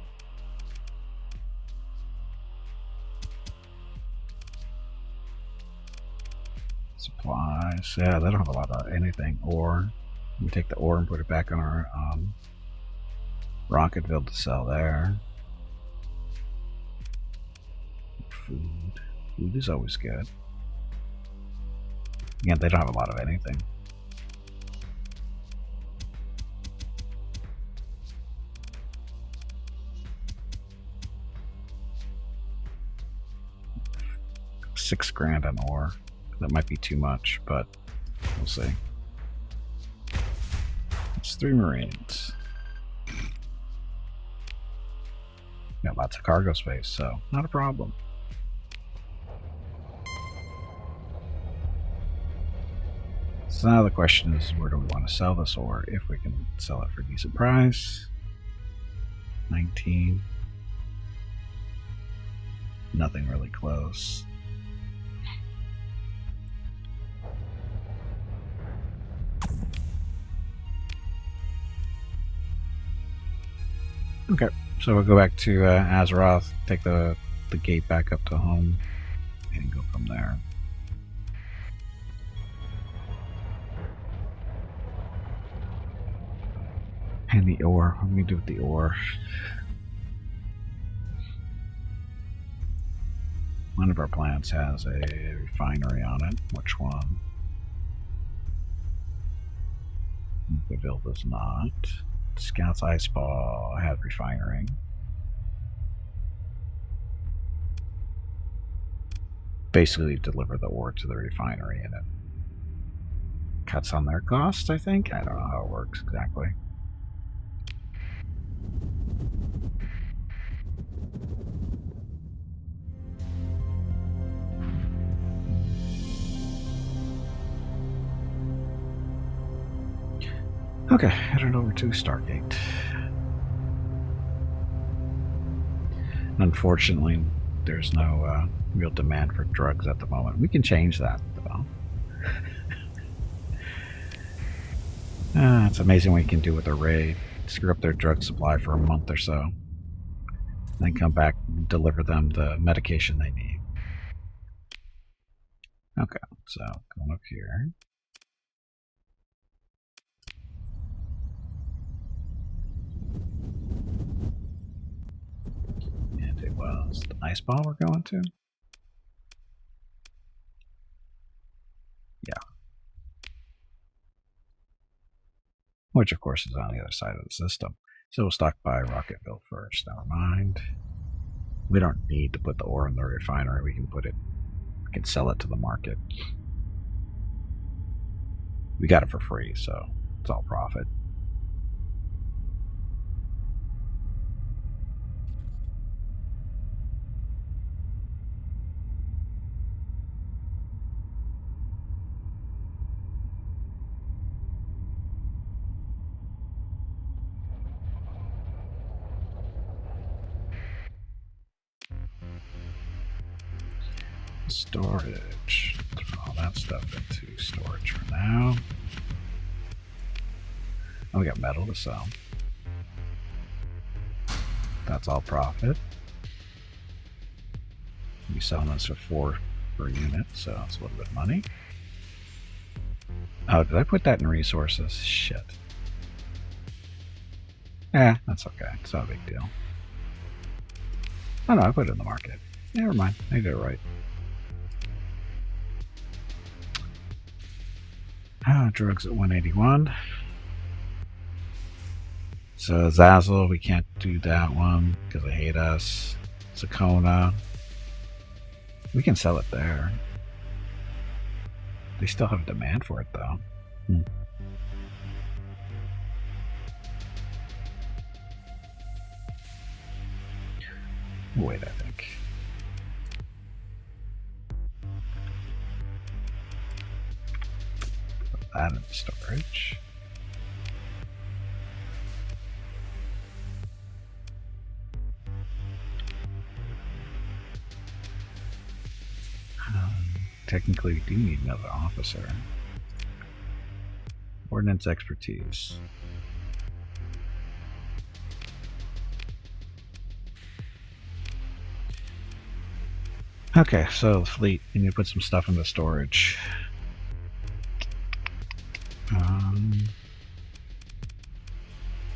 Supplies, yeah, they don't have a lot of anything. Ore, we take the ore and put it back on our Rocketville to sell there. Food is always good. Again, they don't have a lot of anything. $6,000 on ore. That might be too much, but we'll see. It's 3 Marines. Got lots of cargo space, so not a problem. So now the question is, where do we want to sell this ore? If we can sell it for a decent price. 19. Nothing really close. Okay, so we'll go back to Azeroth, take the gate back up to home, and go from there. And the ore, what do we do with the ore? One of our plants has a refinery on it. Which one? Seville does not. Scout's Ice Ball has refinery. Basically deliver the ore to the refinery and it cuts on their cost, I think. I don't know how it works exactly. Okay, headed over to Stargate. Unfortunately, there's no real demand for drugs at the moment. We can change that, though. It's amazing what you can do with a raid. Screw up their drug supply for a month or so. then come back and deliver them the medication they need. Okay, so going up here. And it was the ice ball we're going to? Yeah. Which, of course, is on the other side of the system. So we'll stop by Rocketville first. Never mind. We don't need to put the ore in the refinery. We can sell it to the market. We got it for free, so it's all profit. Storage. Throw all that stuff into storage for now. Oh, we got metal to sell. That's all profit. We sell this for 4 per unit, so it's a little bit of money. Oh, did I put that in resources? Shit. That's okay. It's not a big deal. Oh no, I put it in the market. Never mind. I did it right. Drugs at 181. So Zazzle, we can't do that one because they hate us. Sakona. We can sell it there. They still have a demand for it though. Wait, I think. Put that in storage. Technically, we do need another officer. Ordnance expertise. Okay, so the fleet, we need to put some stuff into storage. How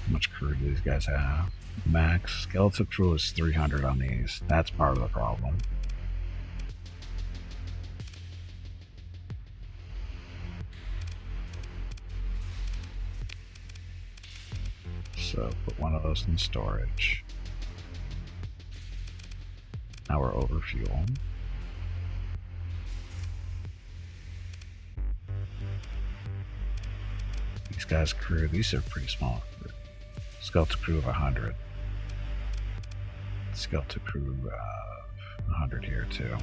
much crew do these guys have? Max skeleton crew is 300 on these. That's part of the problem. So put one of those in storage. Now we're over fuel. These guys' crew, these are pretty small. Skeleton crew of 100. Skeleton crew of 100 here too.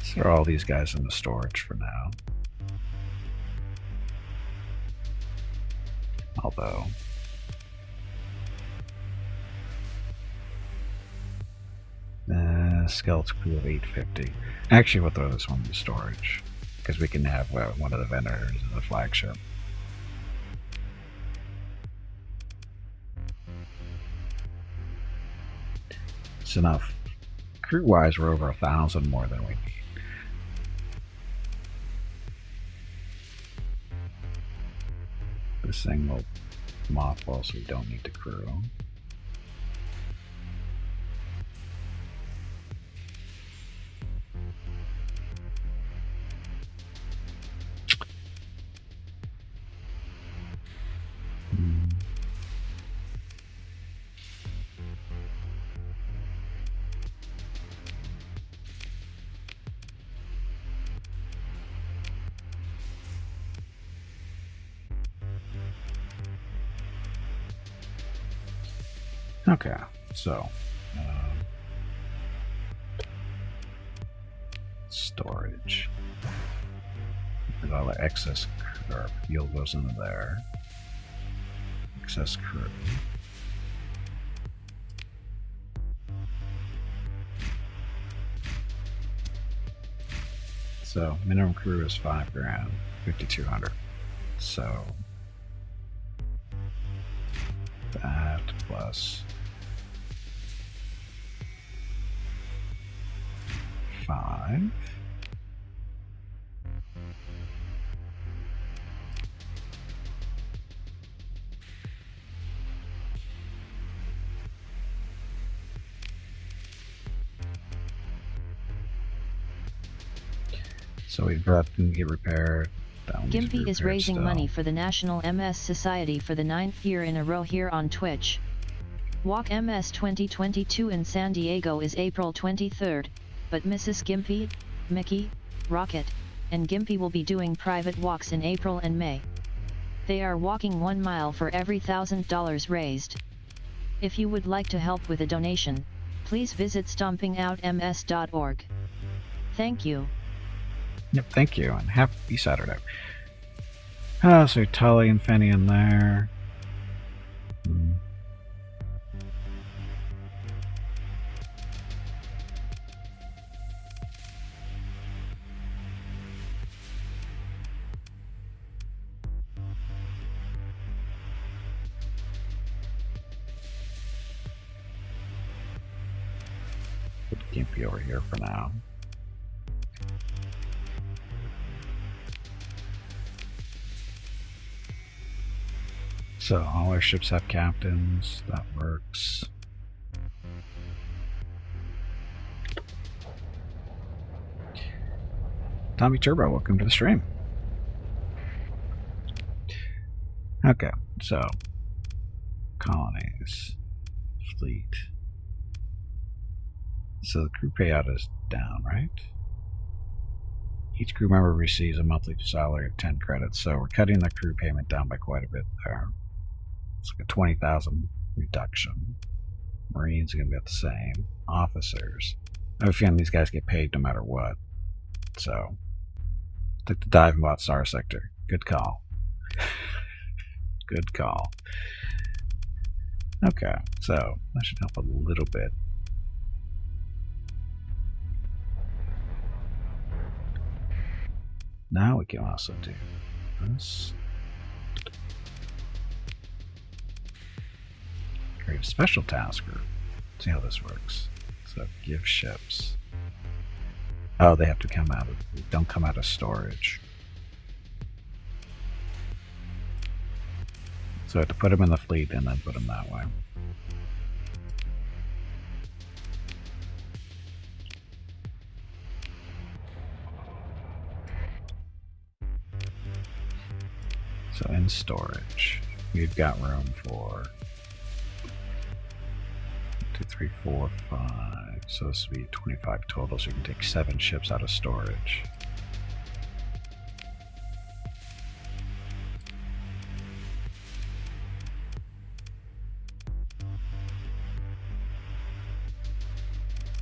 Throw all these guys in the storage for now. Although skeleton crew of 850. Actually, we'll throw this one in storage because we can have one of the vendors in the flagship. It's enough. Crew-wise, we're over 1,000 more than we need. This thing will mothball, so we don't need the crew. Okay, so storage. And all the excess fuel goes into there. Excess crew. So minimum crew is $5,000, 5,200. So that plus 5. So we brought didn't get repaired. Gimpy is raising money for the National MS Society for the 9th year in a row here on Twitch. Walk MS 2022 in San Diego is April 23rd, but Mrs. Gimpy, Mickey, Rocket, and Gimpy will be doing private walks in April and May. They are walking 1 mile for every $1,000 raised. If you would like to help with a donation, please visit stompingoutms.org. Thank you. Yep, thank you, and happy Saturday. So Tully and Fanny in there. Put Gimpy over here for now. So all our ships have captains. That works. Tommy Turbo, welcome to the stream. Okay, so colonies, fleet. So the crew payout is down, right? Each crew member receives a monthly salary of 10 credits, so we're cutting the crew payment down by quite a bit there. It's like a 20,000 reduction. Marines are going to be at the same. Officers. I have a feeling these guys get paid no matter what. So, took the dive and bought Starsector. Good call. Good call. Okay, so that should help a little bit. Now we can also do this. Create a special task group. See how this works. So give ships. Oh, they have to come out of, don't come out of storage. So I have to put them in the fleet and then put them that way. So in storage, we've got room for 2, 3, 4, 5. So this would be 25 total, so you can take 7 ships out of storage.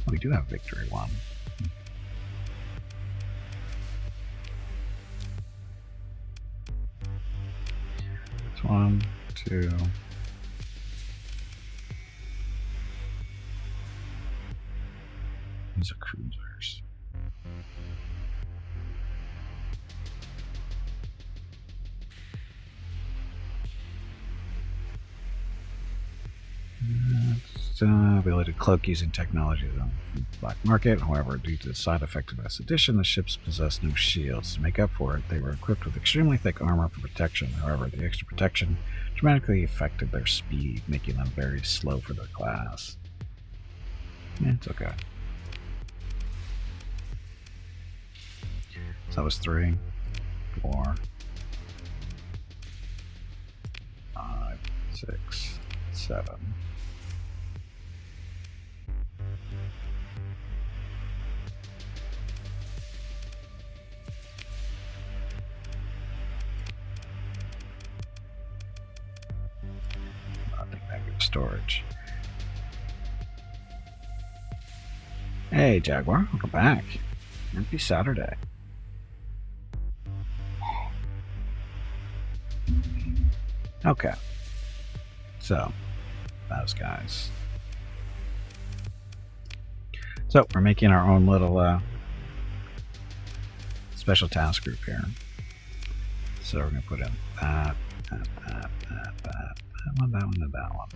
We do have Victory 1. It's 1, 2. These are cruisers. Ability to cloak using technology on the black market. However, due to the side effect of this addition, the ships possess no shields. To make up for it, they were equipped with extremely thick armor for protection. However, the extra protection dramatically affected their speed, making them very slow for their class. Yeah, it's okay. So that was 3, 4, 5, 6, 7. Storage. Hey Jaguar, welcome back. Happy Saturday. Okay. So, those guys. So, we're making our own little special task group here. So we're going to put in that one, and that one.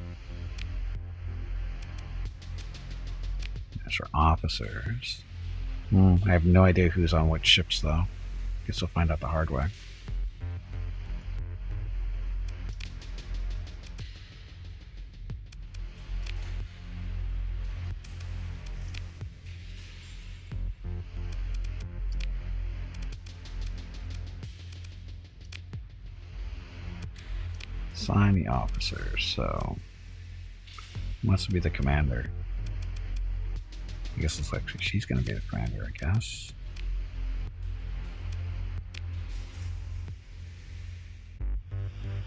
As for officers, I have no idea who's on which ships, though. Guess we'll find out the hard way. Assign the officers, so who wants to be the commander? I guess it's like she's going to be the commander, I guess.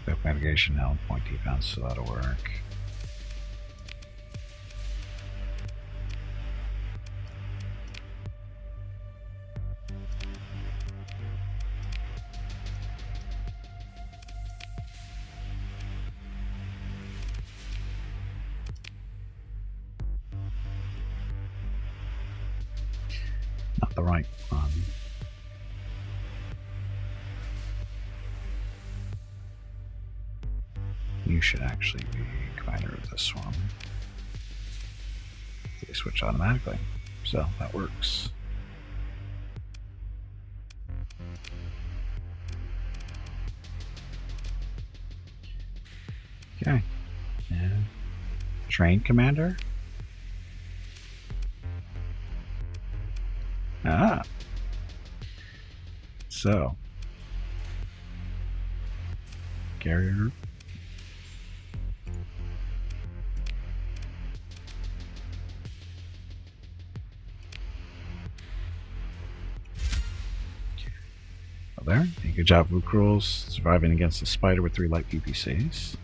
Quick navigation, now point defense, so that'll work. Not the right one. You should actually be commander of this one. They switch automatically, so that works. Okay. And train commander. Ah. So. Carrier. There. Good job, Vukrul's surviving against the spider with 3 light PPCs.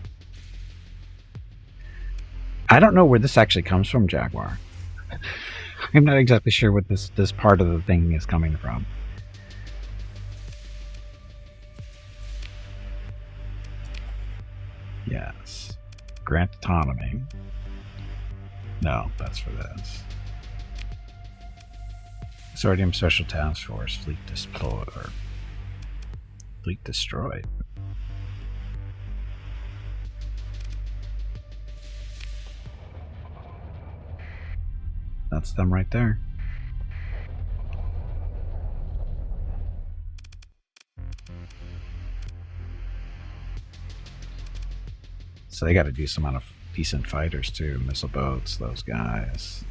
I don't know where this actually comes from, Jaguar. I'm not exactly sure what this part of the thing is coming from. Yes. Grant autonomy. No, that's for this. Consortium Special Task Force Fleet Deployed. Fleet destroyed. That's them right there. So they got to do some amount of decent fighters too. Missile boats, those guys.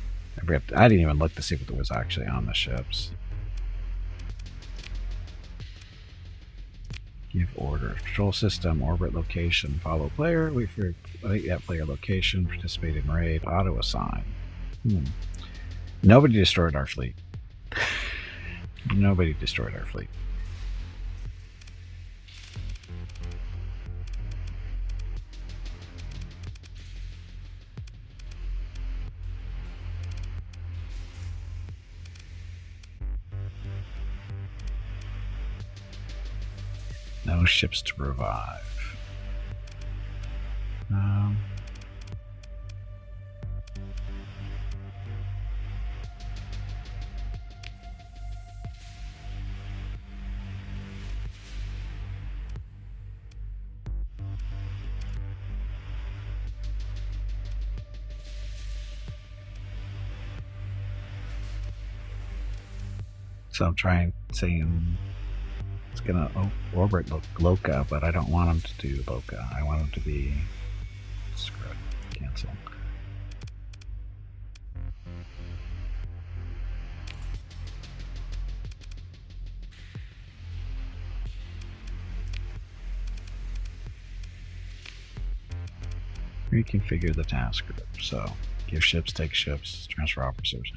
I didn't even look to see what was actually on the ships. Give order. Control system, orbit location, follow player, wait for that player location, participate in raid, auto assign. Nobody destroyed our fleet. Nobody destroyed our fleet. No ships to revive. So I'm saying it's gonna orbit Loka, but I don't want him to do Loka. I want him to be screwed. Cancel. Reconfigure the task group. So give ships, take ships, transfer officers,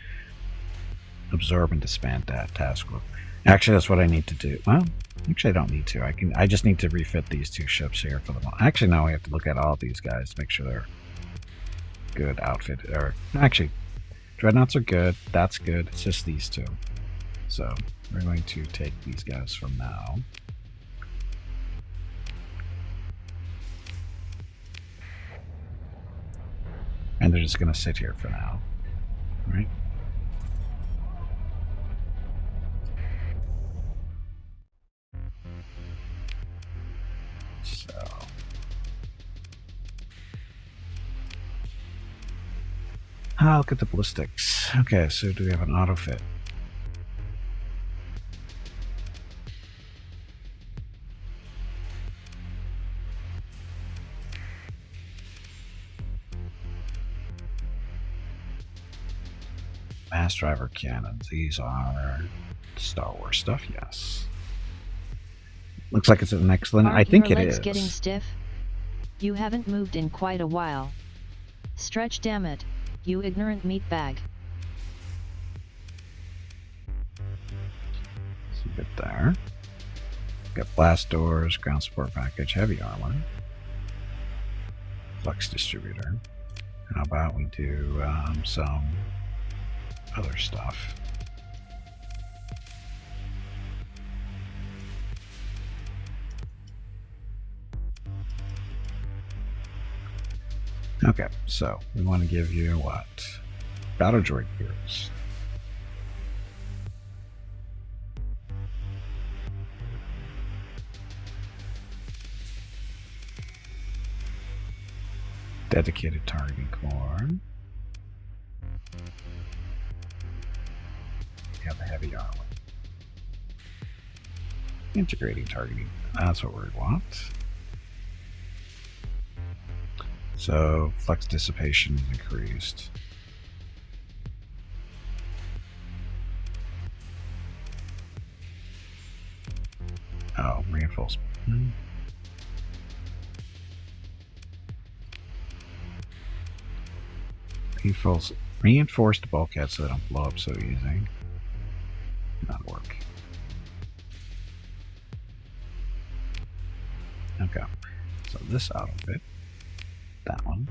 absorb and disband that task group. Actually, that's what I need to do. Well, actually, I don't need to. I just need to refit these 2 ships here for the moment. Actually, now we have to look at all these guys to make sure they're good outfitted. Or actually, dreadnoughts are good. That's good. It's just these 2. So we're going to take these guys from now. And they're just going to sit here for now. All right. Look at the ballistics. Okay, so do we have an auto fit? Mass driver cannons. These are Star Wars stuff, yes. Looks like it's an excellent. I think it is. Aren't your legs getting stiff? You haven't moved in quite a while. Stretch, damn it, you ignorant meatbag. It's a bit there. Got blast doors, ground support package, heavy armor, flux distributor. How about we do some other stuff? Okay, so we want to give you what? Battle droid gears. Dedicated targeting core. We have the heavy armor. Integrating targeting. That's what we want. So flux dissipation is increased. Oh, reinforced. Reinforced bulkhead so they don't blow up so easy. Not work. Okay, so this outfit. That one.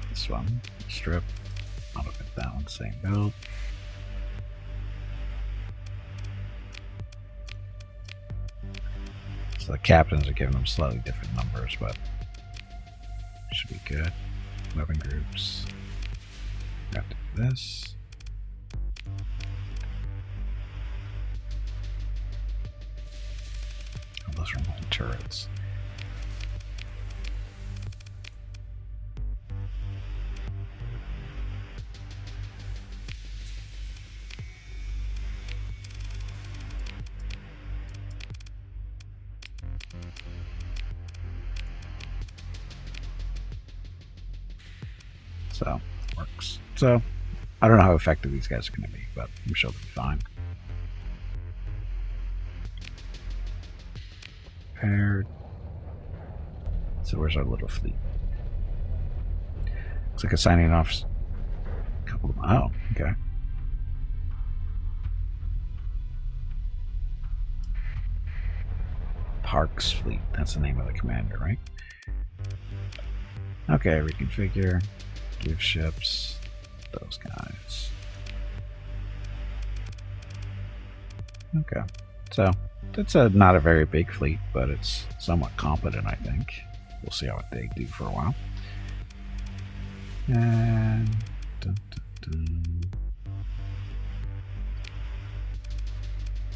This one. Strip. Outfit that one. Same build. So the captains are giving them slightly different numbers, but should be good. Weapon groups. We have to do this. Oh, those are multi turrets. So, works. So, I don't know how effective these guys are going to be, but I'm sure they'll be fine. Paired. So, where's our little fleet? Looks like it's signing off a couple of. Oh, okay. Parks Fleet. That's the name of the commander, right? Okay, reconfigure. Give ships, those guys. Okay, so it's not a very big fleet, but it's somewhat competent, I think. We'll see how they do for a while. And dun, dun, dun.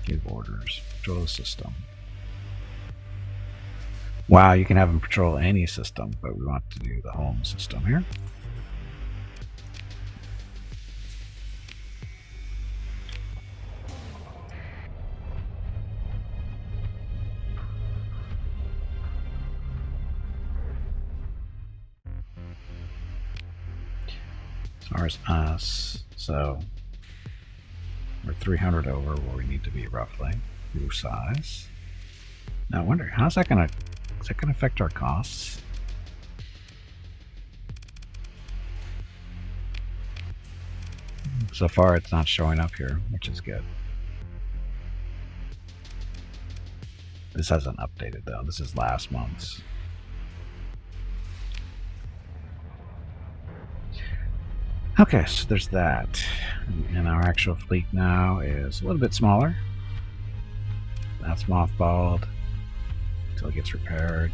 Give orders. Patrol the system. Wow, you can have them patrol any system, but we want to do the home system here. As far as us, so we're 300 over where we need to be roughly. Crew size. Now I wonder, is that gonna affect our costs? So far it's not showing up here, which is good. This hasn't updated though. This is last month's. Okay, so there's that. And our actual fleet now is a little bit smaller. That's mothballed until it gets repaired.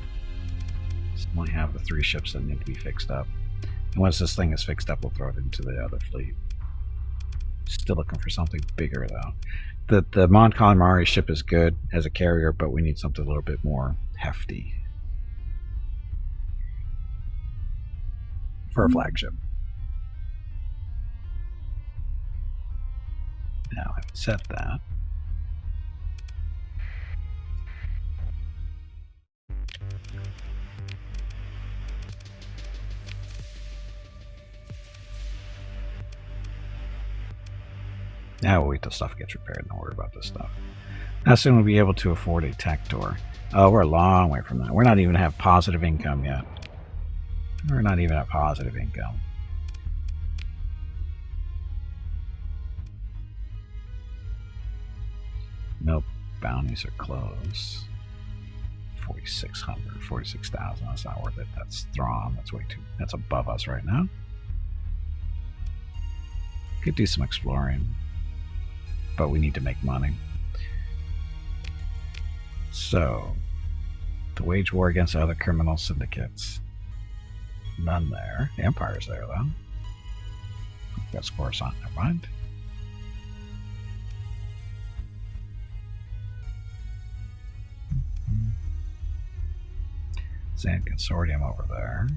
So we only have the 3 ships that need to be fixed up. And once this thing is fixed up, we'll throw it into the other fleet. Still looking for something bigger though. The Mon Calamari ship is good as a carrier, but we need something a little bit more hefty for a flagship. Now I've set that. Now we'll wait till stuff gets repaired and don't worry about this stuff. How soon will we be able to afford a tech door? Oh, we're a long way from that. We're not even have positive income yet. We're not even at positive income. Nope. Bounties are closed. 4,600, 46,000. That's not worth it. That's Thrawn. That's way too. That's above us right now. Could do some exploring, but we need to make money. So, to wage war against other criminal syndicates. None there. The Empire's there, though. That's Coruscant. Never mind. Sand Consortium over there.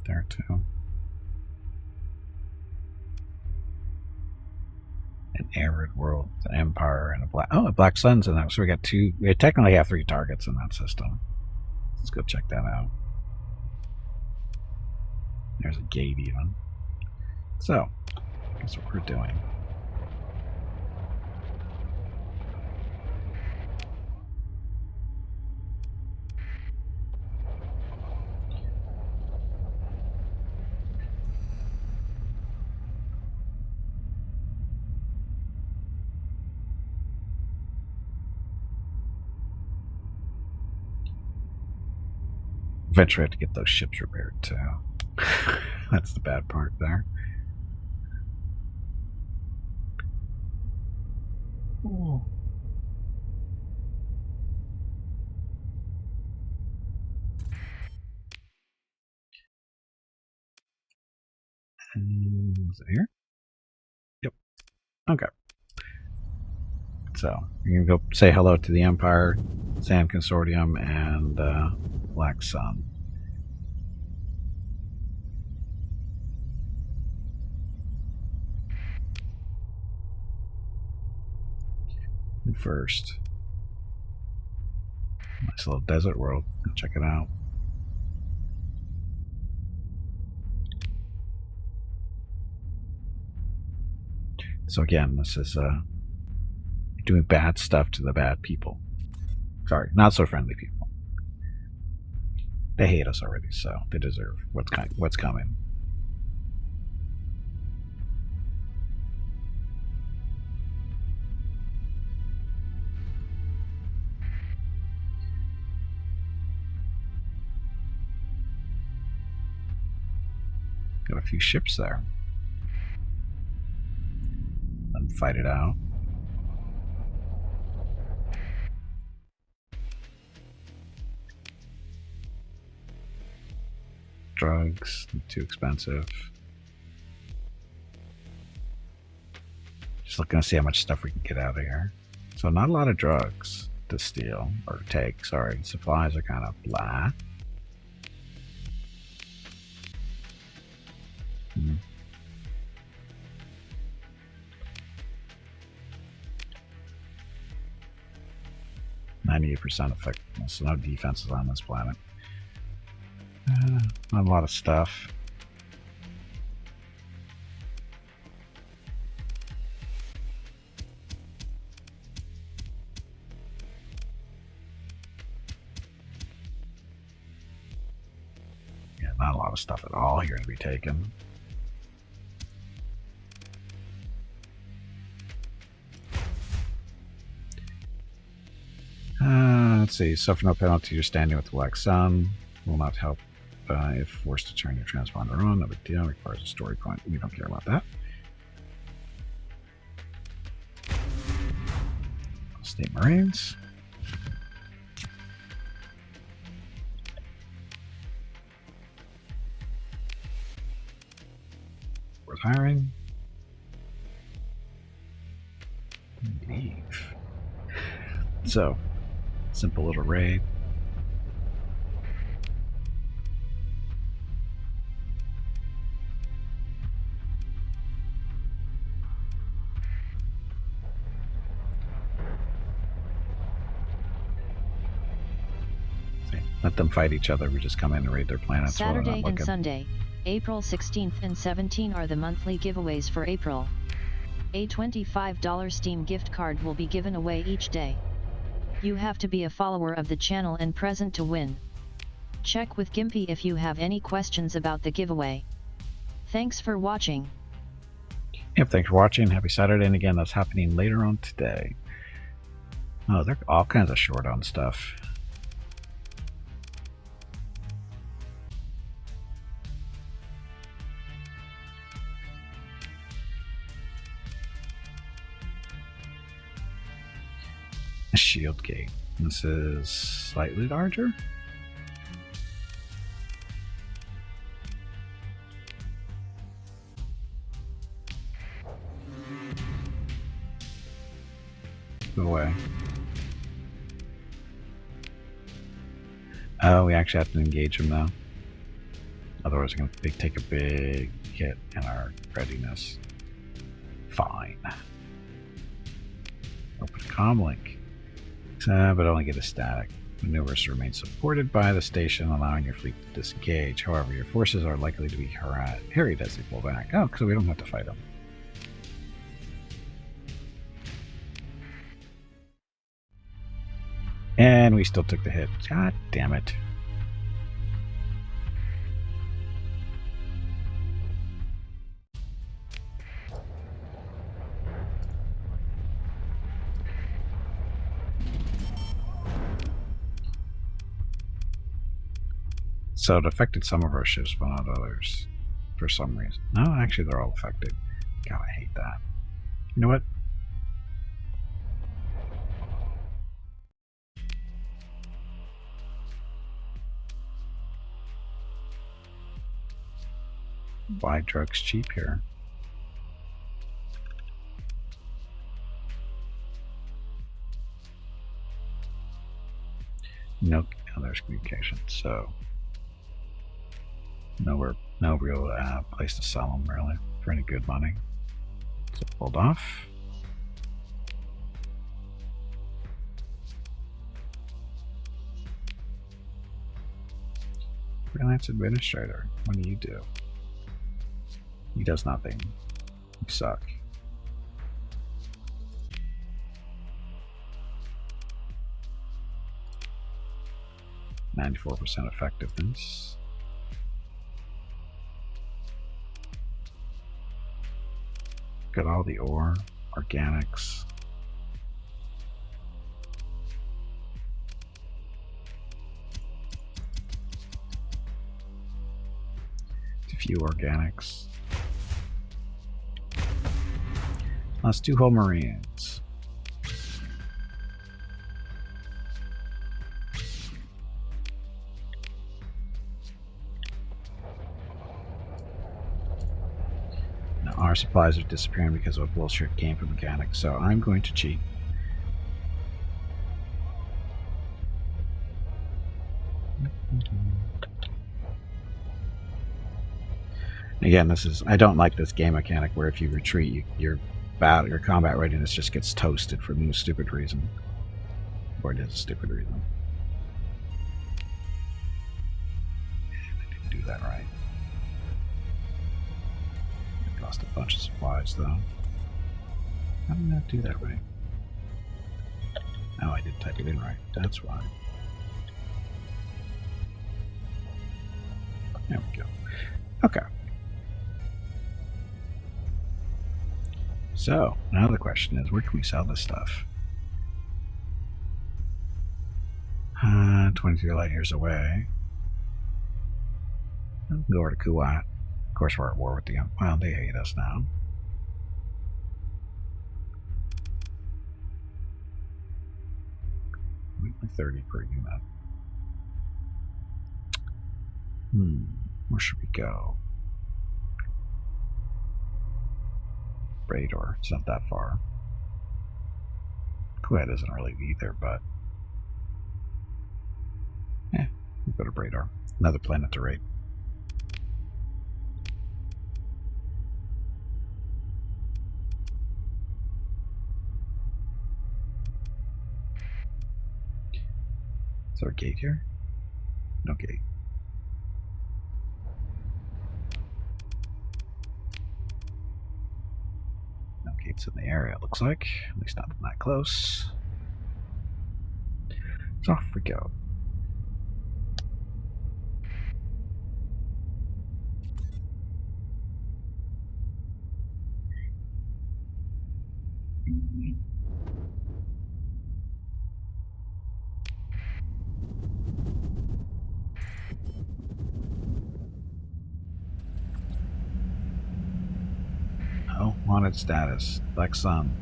There too. An arid world, an empire, and a black sun's in that. So we got two. We technically have 3 targets in that system. Let's go check that out. There's a gate even. So that's what we're doing. Eventually, we have to get those ships repaired too. That's the bad part there. Ooh. Is it here? Yep. Okay. So you're gonna go say hello to the Empire, Sand Consortium, and Black Sun. And first, nice little desert world. Check it out. So again, this is doing bad stuff to the bad people. Sorry, not so friendly people. They hate us already, so they deserve what's coming. Got a few ships there. Let them fight it out. Drugs, too expensive. Just looking to see how much stuff we can get out of here. So not a lot of drugs to steal or take. Sorry, supplies are kind of blah. 98% effectiveness. So no defenses on this planet. Not a lot of stuff. Yeah, not a lot of stuff at all here to be taken. Let's see. Suffer no penalty. You're standing with the Black Sun. Will not help if forced to turn your transponder on. No big deal. Requires a story point. We don't care about that. State Marines. Worth hiring. Leave. So, simple little raid. Let them fight each other. We just come in and raid their planets. Saturday and Sunday, April 16th and 17th are the monthly giveaways for April. A $25 Steam gift card will be given away each day. You have to be a follower of the channel and present to win. Check with Gimpy if you have any questions about the giveaway. Thanks for watching. Yep, thanks for watching. Happy Saturday. And again, that's happening later on today. Oh, they're all kinds of short on stuff. A shield gate. This is slightly larger. Go away. Oh, we actually have to engage them now. Otherwise, we're going to take a big hit in our readiness. Fine. Open comlink. But only get a static. Maneuvers remain supported by the station, allowing your fleet to disengage. However, your forces are likely to be harried as they pull back. Oh, so we don't have to fight them. And we still took the hit. God damn it. So it affected some of our ships, but not others, for some reason. No, actually they're all affected. God, I hate that. You know what? Buy drugs cheap here. No, there's communication. So no real place to sell them really for any good money. So pulled off. Freelance administrator. What do you do? He does nothing. You suck. %94 effectiveness. Got all the ore, organics. A few organics. Let's do whole marines. Our supplies are disappearing because of a bullshit game for mechanics, so I'm going to cheat. Again, this is, I don't like this game mechanic where if you retreat, your combat readiness just gets toasted for no stupid reason. Or it is a stupid reason. I didn't do that right. Lost a bunch of supplies though. How did I not do that right? Oh, I didn't type it in right. That's why. There we go. Okay. So, now the question is, where can we sell this stuff? 23 light years away. I'll go over to Kuwait. Of course, we're at war with them. Well, they hate us now. Weekly 30 per unit. Where should we go? Radar. It's not that far. Quit isn't really either, but we'll go to Radar. Another planet to raid. Is there a gate here? No gate. No gates in the area, it looks like. At least not that close. So off we go. Oh, wanted status. Black Sun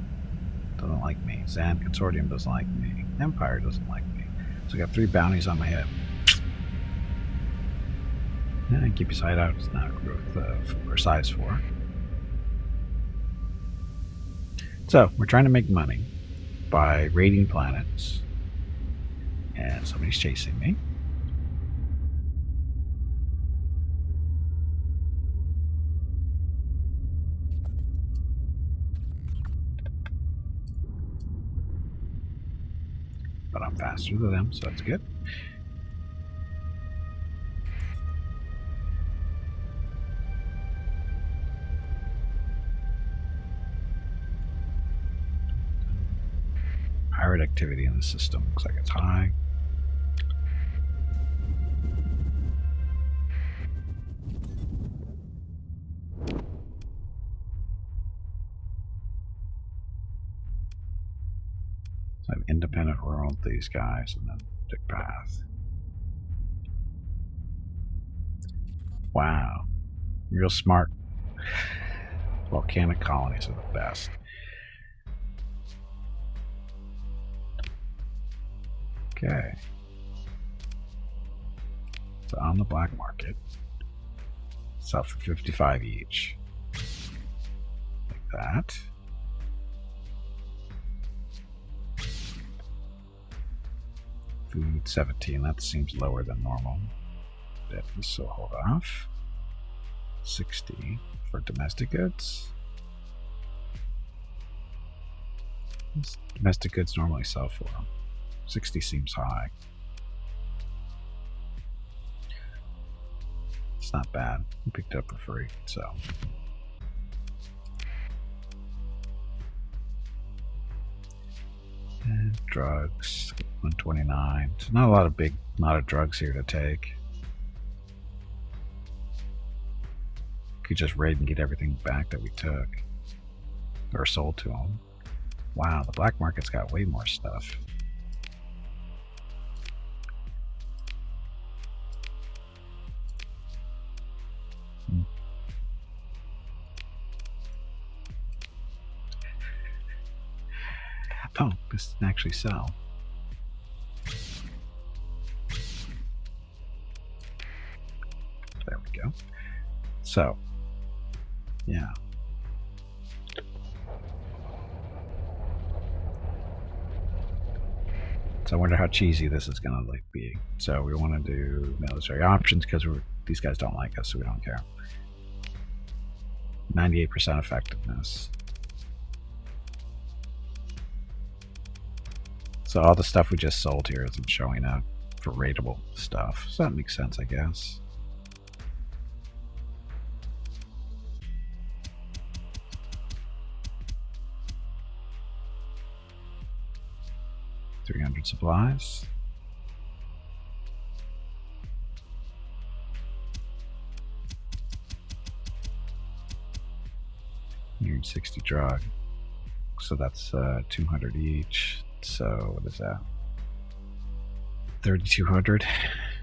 doesn't like me. Zan Consortium doesn't like me. Empire doesn't like me. So I got 3 bounties on my head. And keep your sight out. It's not growth or size 4. So we're trying to make money by raiding planets. And somebody's chasing me. But I'm faster than them, so that's good. Pirate activity in the system looks like it's high. So an independent world, these guys, and then Dick Path. Wow. Real smart. Volcanic colonies are the best. Okay. So on the black market, sell for 55 each. Like that. Food 17, that seems lower than normal. So hold off. 60 for domestic goods. Domestic goods normally sell for 60 seems high. It's not bad. We picked it up for free, so. And drugs, 129. So not a lot of drugs here to take. Could just raid and get everything back that we took or sold to them. Wow, the black market's got way more stuff. Oh, this can actually sell. There we go. So, yeah. So I wonder how cheesy this is going to be. So we want to do military options because these guys don't like us, so we don't care. 98% effectiveness. So all the stuff we just sold here isn't showing up for rateable stuff. So that makes sense, I guess. $300 supplies. $160 drug. So that's 200 each. So what is that? 3,200.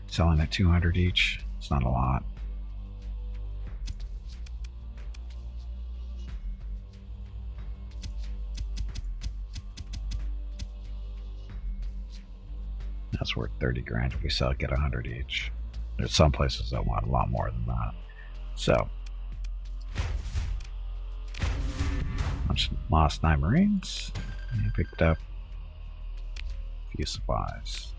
Selling at 200 each. It's not a lot. That's worth 30 grand if we sell it, get 100 each. There's some places that want a lot more than that. So lost 9 Marines. I picked up few supplies.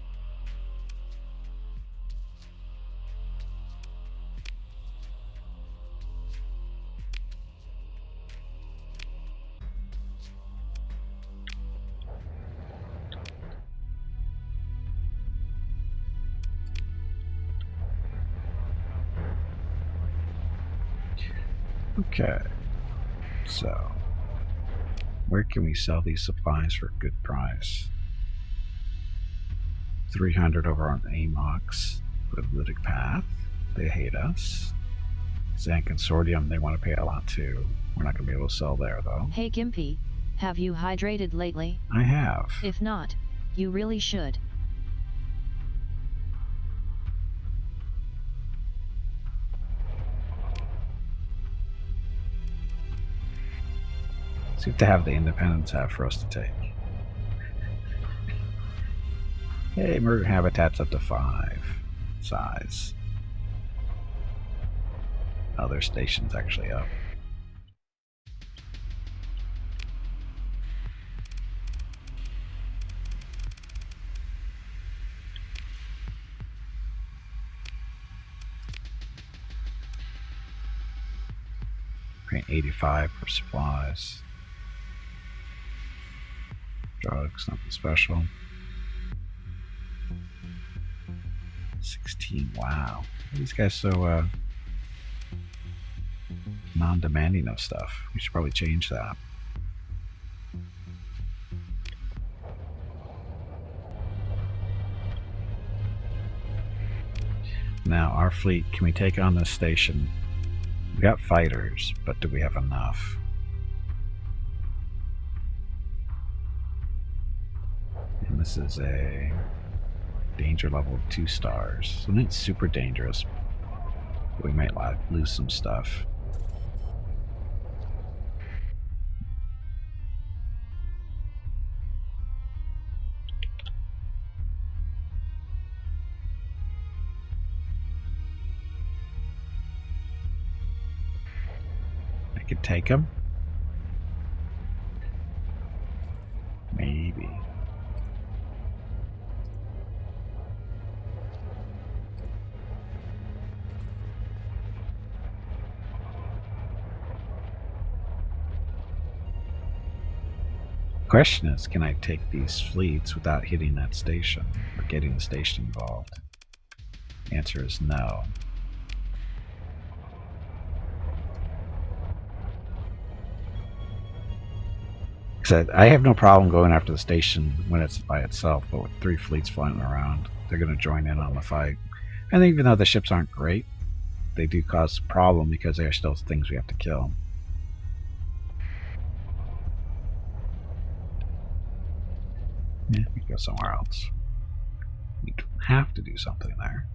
Okay, so where can we sell these supplies for a good price? 300 over on Amox with Lytic Path. They hate us. Xan Consortium, they want to pay a lot too. We're not going to be able to sell there though. Hey Gimpy, have you hydrated lately? I have. If not, you really should. See what they have the Independents have for us to take. Hey, murder habitat's up to 5 size. Oh, their station's actually up. Paying 85 for supplies. Drugs, nothing special. 16, wow. These guys so non-demanding of stuff. We should probably change that. Now, our fleet, can we take on this station? We got fighters, but do we have enough? And this is a danger level of 2 stars. So it's super dangerous. We might lose some stuff. I could take him. Maybe. Question is, can I take these fleets without hitting that station or getting the station involved? The answer is no. Because I have no problem going after the station when it's by itself, but with 3 fleets flying around, they're going to join in on the fight. And even though the ships aren't great, they do cause a problem because they are still things we have to kill. Yeah, we can go somewhere else. We don't have to do something there.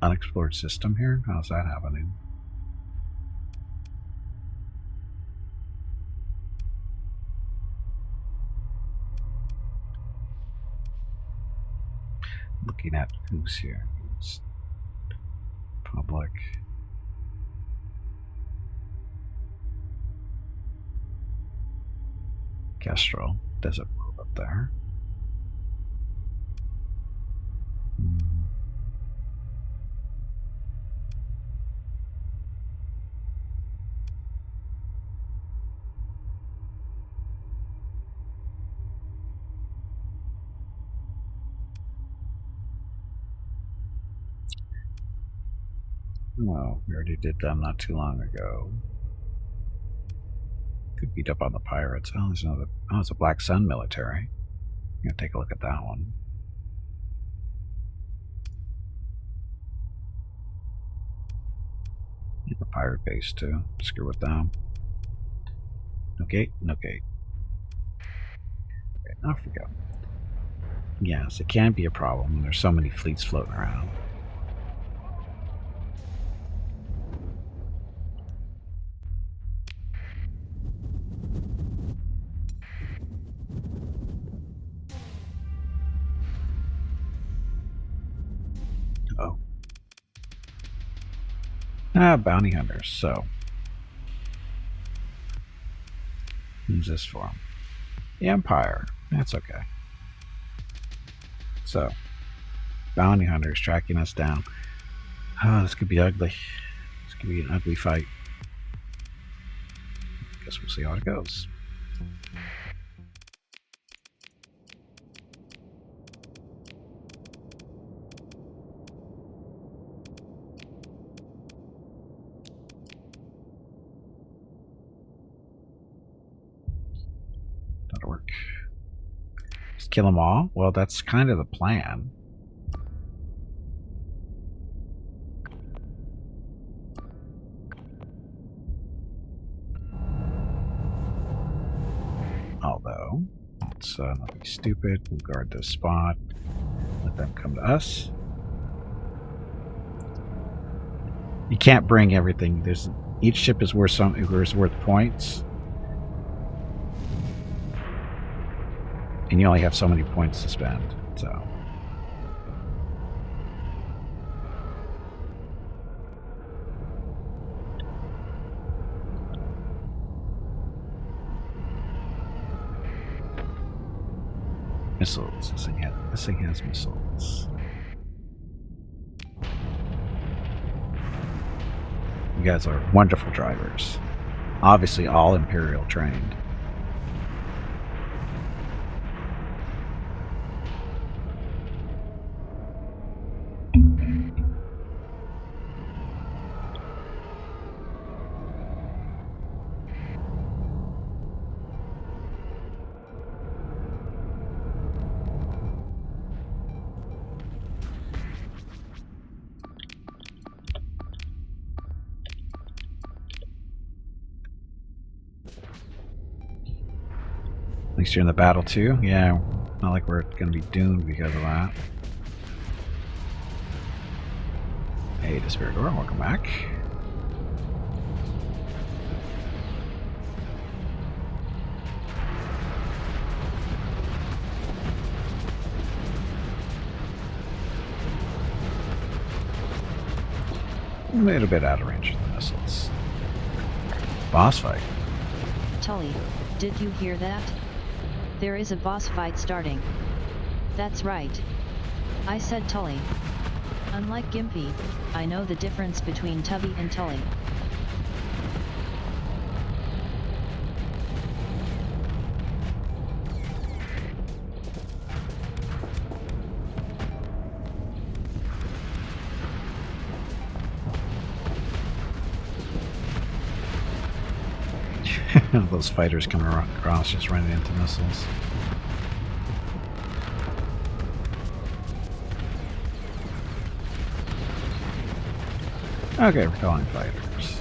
Unexplored system here? How's that happening? Looking at who's here. Who's public. Kestrel. Desert World up there. Well, we already did them not too long ago. Could beat up on the pirates. Oh, there's another. Oh, it's a Black Sun military. I'm gonna take a look at that one. The pirate base too. Screw with them. No gate. No gate. Okay, off we go. Yes, it can be a problem when there's so many fleets floating around. Bounty hunters. So Who's this for? The Empire. That's okay. So, bounty hunters tracking us down. Oh, this could be ugly. This could be an ugly fight. Guess we'll see how it goes. That'll work. Just kill them all? Well, that's kind of the plan. Although, let's not be stupid. We'll guard this spot. Let them come to us. You can't bring everything. Each ship is worth worth points. And you only have so many points to spend, so. Missiles. This thing has missiles. You guys are wonderful drivers. Obviously all Imperial trained. At least you're in the battle too? Yeah, not like we're going to be doomed because of that. Hey, Desperator, welcome back. A little bit out of range of the missiles. Boss fight. Tully, did you hear that? There is a boss fight starting. That's right. I said Tully. Unlike Gimpy, I know the difference between Tubby and Tully. Those fighters coming across just running into missiles. Okay, we're calling fighters.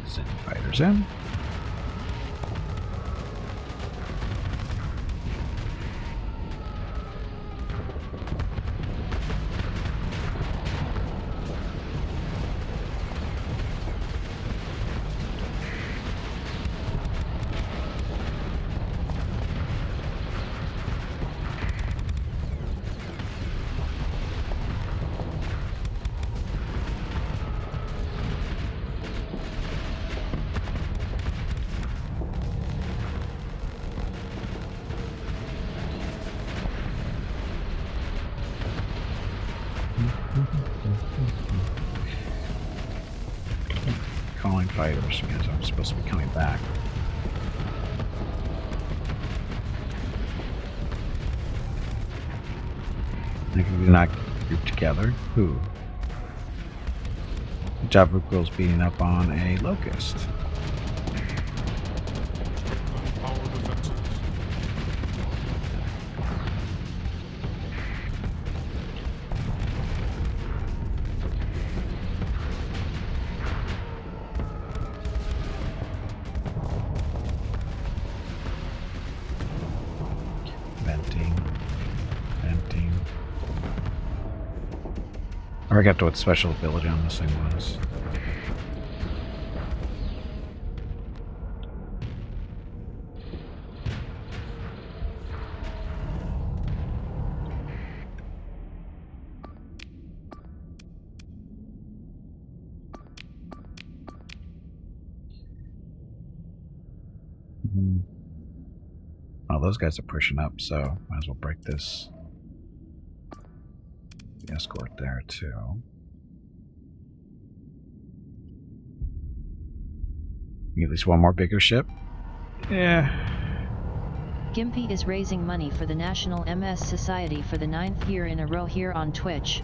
Send fighters in. Calling fighters because I'm supposed to be coming back. They can not group together. Who? Javuko's beating up on a locust. Venting. I forgot what special ability on this thing was. Well, those guys are pushing up, so might as well break this escort there too. Need at least one more bigger ship. Yeah. Gimpy is raising money for the National MS Society for the 9th year in a row here on Twitch.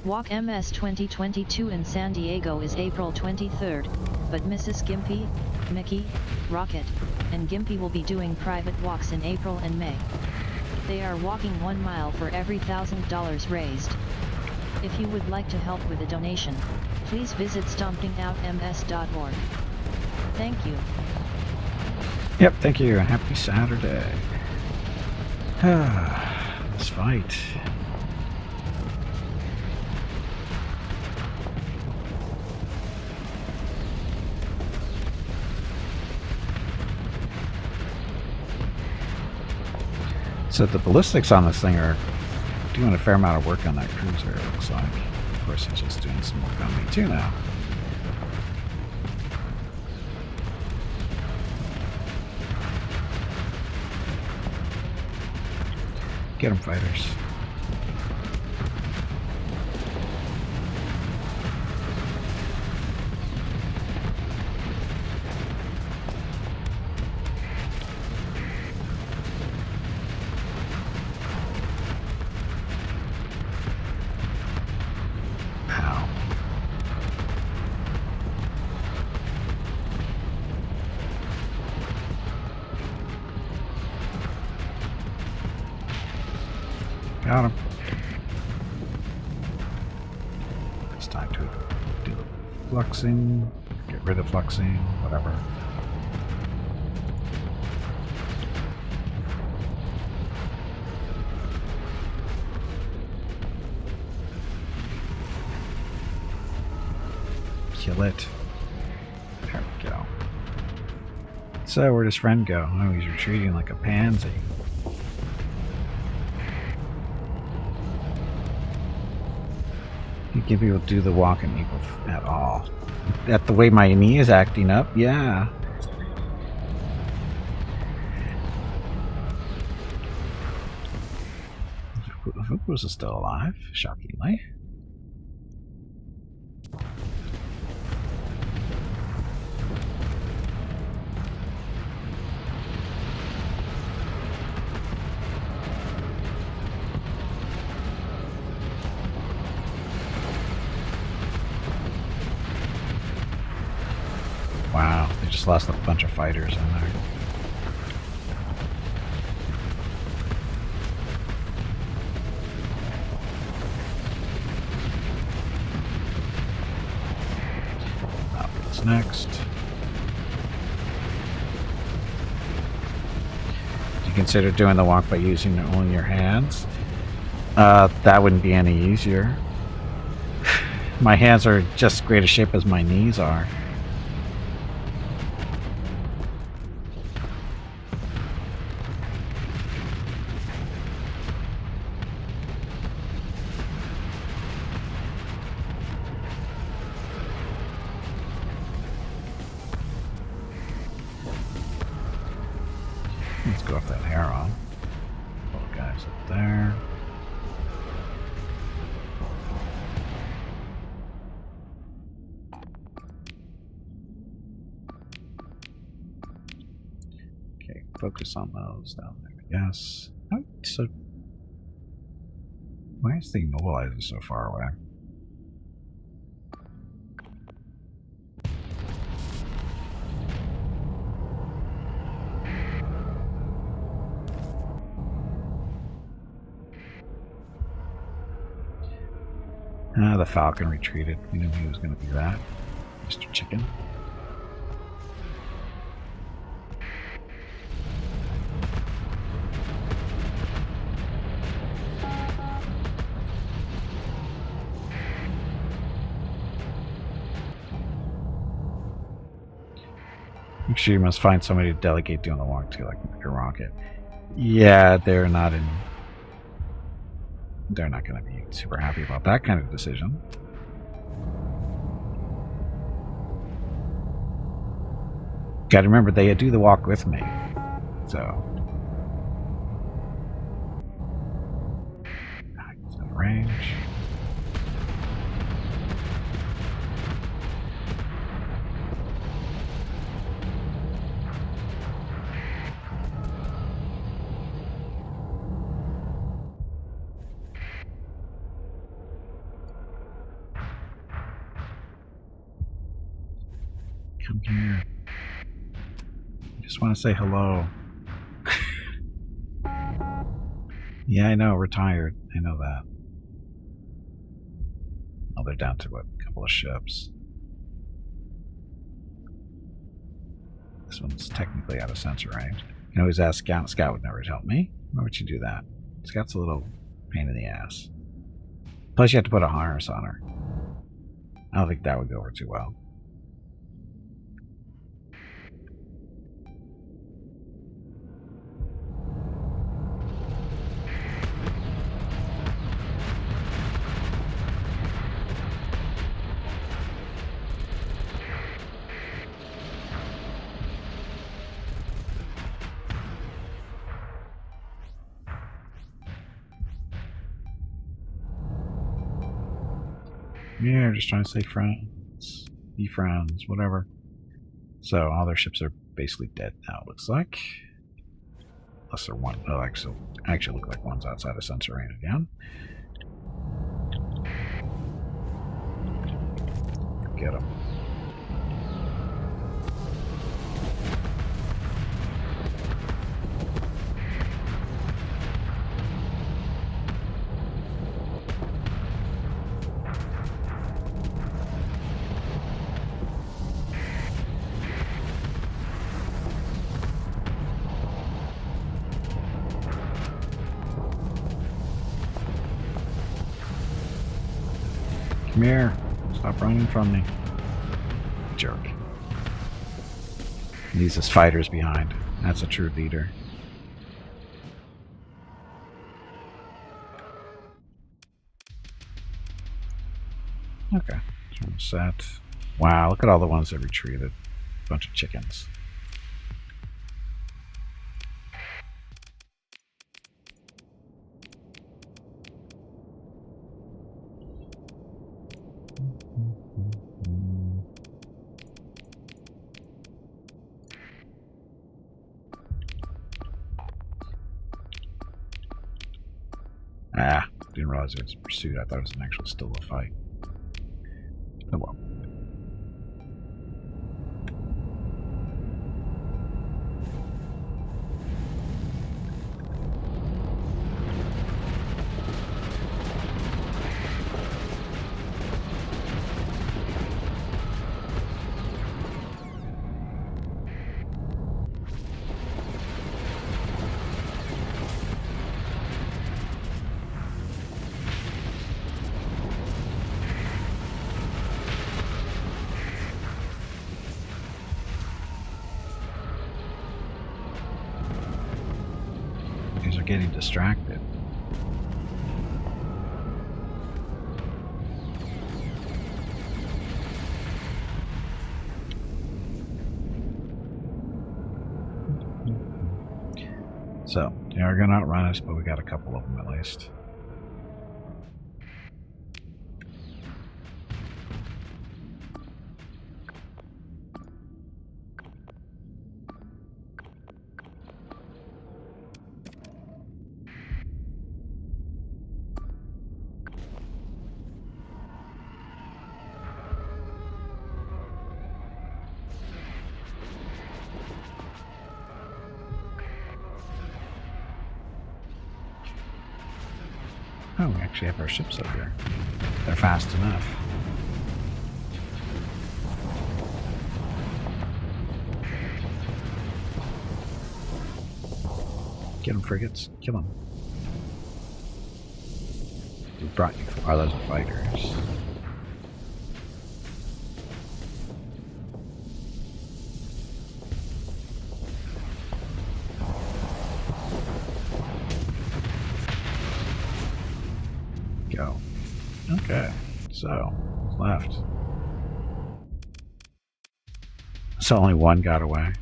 Walk MS 2022 in San Diego is April 23rd, but Mrs. Gimpy, Mickey, Rocket, and Gimpy will be doing private walks in April and May. They are walking 1 mile for every $1,000 raised. If you would like to help with a donation, please visit stompingoutms.org. Thank you. Yep, thank you. Happy Saturday. Let's fight. So the ballistics on this thing are doing a fair amount of work on that cruiser, it looks like. Of course, it's just doing some work on me too now. Get them, fighters. Ow. Got him. It's time to do fluxing, get rid of fluxing, whatever. Kill it. There we go. So where'd his friend go? Oh, he's retreating like a pansy. Give you do the walking equal at all. That the way my knee is acting up, yeah. Fuku's is still alive, shockingly. Wow, they just lost a bunch of fighters in there. What's next? Do you consider doing the walk by using only your hands? That wouldn't be any easier. My hands are just great a shape as my knees are. Let's go off that arrow. Little guys up there. Okay, focus on those down there, I guess. Oh, so why is the immobilizer so far away? The Falcon retreated. We knew he was going to do that. Mr. Chicken. Sure, you must find somebody to delegate doing the walk to, like your rocket. Yeah, they're not going to be super happy about that kind of decision. Got to remember, they do the walk with me, so. It's in range. Come here. I just want to say hello. Yeah, I know, we're tired. I know that. Oh, they're down to, what, a couple of ships. This one's technically out of sensor range. You can always ask Scout. Scout would never help me. Why would you do that? Scout's a little pain in the ass. Plus, you have to put a harness on her. I don't think that would go over too well. Yeah, just trying to say friends. Be friends, whatever. So all their ships are basically dead now, it looks like. Unless they're one. Oh, actually look like one's outside of sensor range again. Get them. Come here. Stop running from me. Jerk. Leaves his fighters behind. That's a true leader. Okay. Turn set. Wow, look at all the ones that retreated. Bunch of chickens. Ah, didn't realize it was a pursuit. I thought it was an actual still a fight. Oh well. Getting distracted. So, they are going to outrun us, but we got a couple of them at least. Oh, we actually have our ships up here. They're fast enough. Get them, frigates. Kill them. We brought you. Are those fighters? Go. Okay. So, who's left? So only one got away.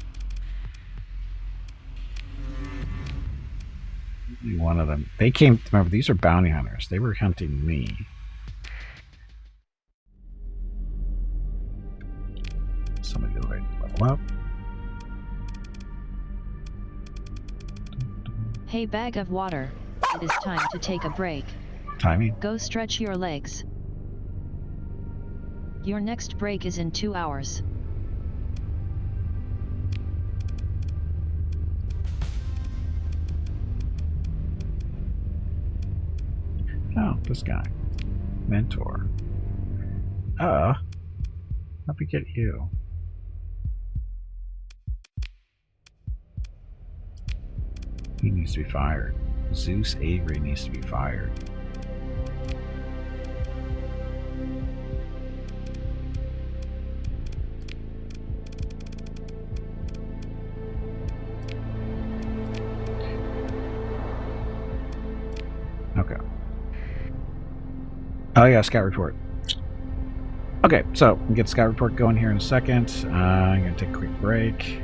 Only one of them. They came. Remember, these are bounty hunters. They were hunting me. Somebody get ready to level up. Hey, bag of water. It is time to take a break. Timing. Go stretch your legs. Your next break is in 2 hours. Oh, this guy. Mentor. Let me get you. He needs to be fired. Zeus Avery needs to be fired. Okay. Oh yeah, scout report. Okay, so we'll get scout report going here in a second. I'm going to take a quick break.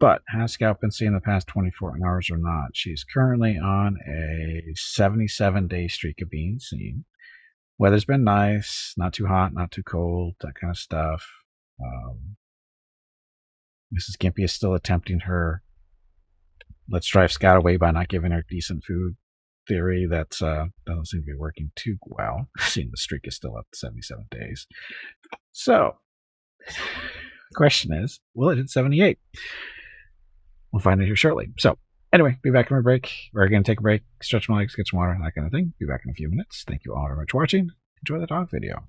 But has Scout been seen in the past 24 hours or not? She's currently on a 77-day streak of being seen. Weather's been nice, not too hot, not too cold, that kind of stuff. Mrs. Gimpy is still attempting her let's drive Scout away by not giving her decent food theory. That doesn't seem to be working too well, seeing the streak is still up to 77 days. So, the question is, will it hit 78? We'll find out here shortly. So, anyway, be back from a break. We're going to take a break, stretch my legs, get some water, that kind of thing. Be back in a few minutes. Thank you all very much for watching. Enjoy the dog video.